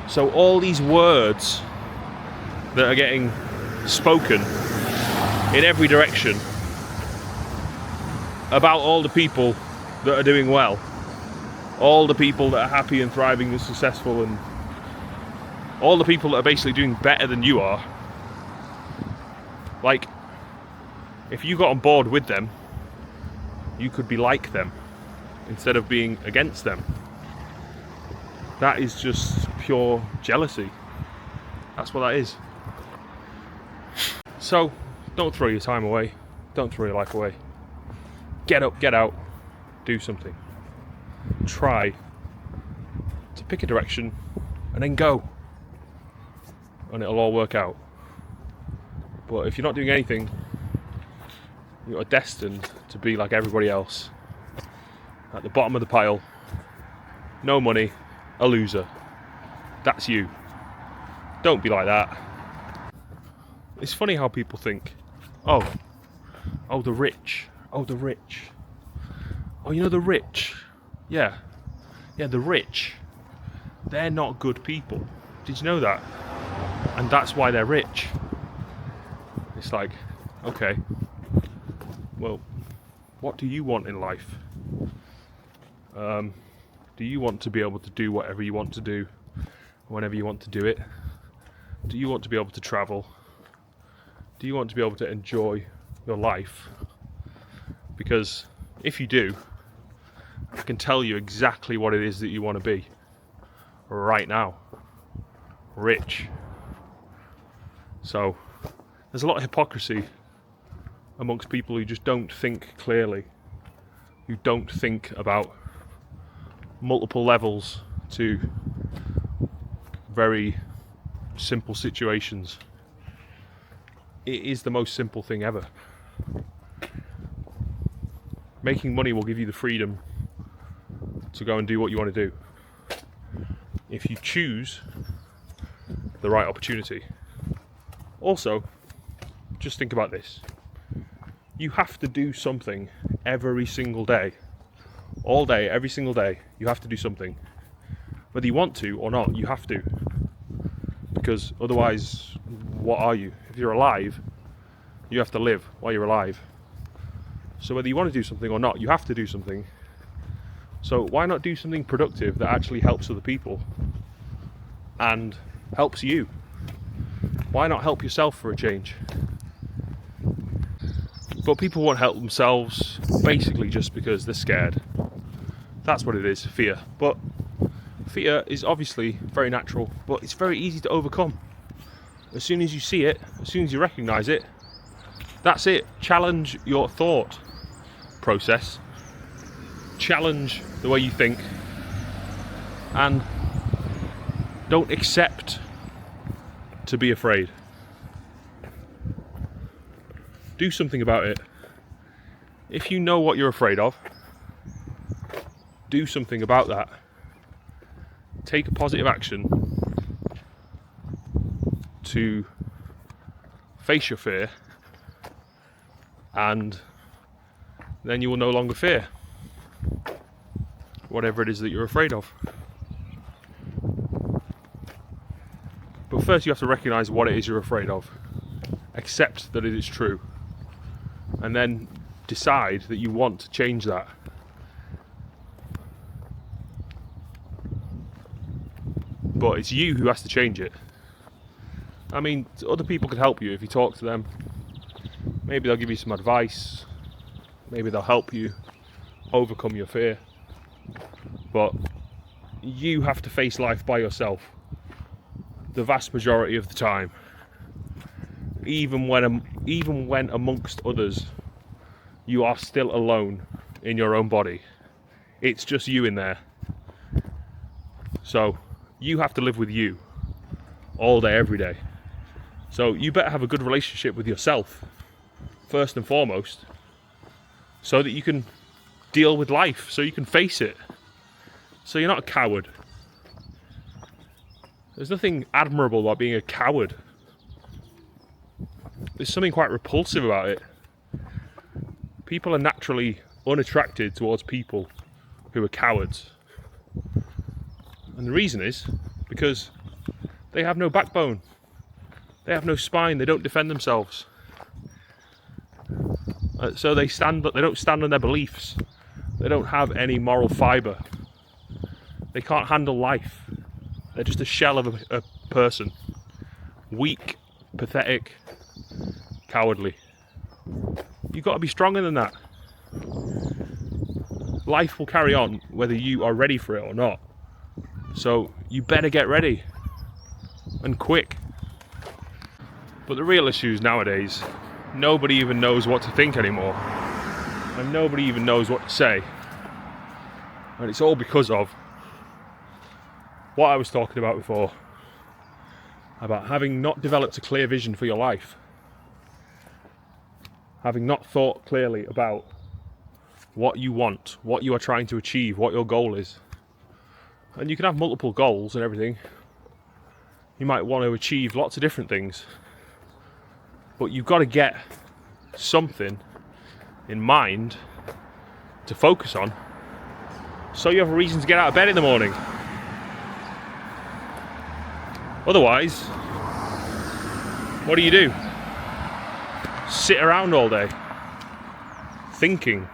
So all these words that are getting spoken in every direction about all the people that are doing well, all the people that are happy and thriving and successful, and all the people that are basically doing better than you are, like, if you got on board with them, you could be like them instead of being against them. That is just pure jealousy. That's what that is. So, don't throw your time away. Don't throw your life away. Get up, get out, do something. Try to pick a direction and then go. And it'll all work out. But if you're not doing anything, you are destined to be like everybody else. At the bottom of the pile, no money, a loser. That's you. Don't be like that. It's funny how people think, oh, the rich. Oh, the rich. Oh, you know the rich? Yeah, the rich. They're not good people. Did you know that? And that's why they're rich. It's like, okay, well, what do you want in life? Do you want to be able to do whatever you want to do, whenever you want to do it? Do you want to be able to travel? Do you want to be able to enjoy your life? Because if you do, I can tell you exactly what it is that you want to be right now. Rich. So there's a lot of hypocrisy amongst people who just don't think clearly, who don't think about multiple levels to very simple situations. It is the most simple thing ever. Making money will give you the freedom to go and do what you want to do, if you choose the right opportunity. Also, just think about this. You have to do something every single day. All day, every single day, you have to do something. Whether you want to or not, you have to. Because otherwise, what are you? If you're alive, you have to live while you're alive. So whether you want to do something or not, you have to do something. So why not do something productive that actually helps other people and helps you? Why not help yourself for a change? But people won't help themselves basically just because they're scared. That's what it is, fear. But fear is obviously very natural, but it's very easy to overcome. As soon as you see it, as soon as you recognise it, that's it. Challenge your thought process. Challenge the way you think. And don't accept to be afraid. Do something about it. If you know what you're afraid of, do something about that. Take a positive action to face your fear, and then you will no longer fear whatever it is that you're afraid of. But first you have to recognise what it is you're afraid of, accept that it is true, and then decide that you want to change that. But it's you who has to change it. I mean, other people could help you if you talk to them. Maybe they'll give you some advice. Maybe they'll help you overcome your fear. But you have to face life by yourself the vast majority of the time. Even when amongst others, you are still alone in your own body. It's just you in there. So you have to live with you all day, every day. So you better have a good relationship with yourself, first and foremost, so that you can deal with life, so you can face it. So you're not a coward. There's nothing admirable about being a coward. There's something quite repulsive about it. People are naturally unattracted towards people who are cowards. And the reason is because they have no backbone. They have no spine. They don't defend themselves. So they don't stand on their beliefs. They don't have any moral fibre. They can't handle life. They're just a shell of a person. Weak, pathetic, cowardly. You've got to be stronger than that. Life will carry on whether you are ready for it or not. So you better get ready. And quick. But the real issue is nowadays, nobody even knows what to think anymore. And nobody even knows what to say. And it's all because of what I was talking about before. About having not developed a clear vision for your life. Having not thought clearly about what you want, what you are trying to achieve, what your goal is. And you can have multiple goals and everything. You might want to achieve lots of different things. But you've got to get something in mind to focus on, so you have a reason to get out of bed in the morning. Otherwise, what do? Sit around all day, thinking.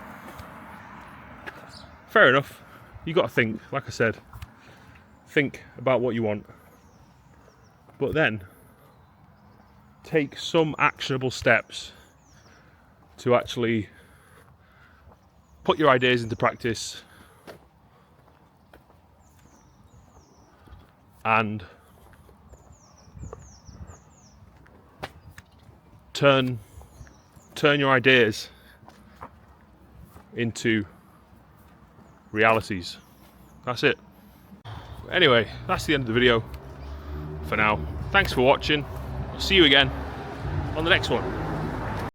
Fair enough, you got to think, like I said. Think about what you want. But then, take some actionable steps to actually put your ideas into practice and turn your ideas into realities. That's it. Anyway, that's the end of the video for now. Thanks for watching. I'll see you again on the next one.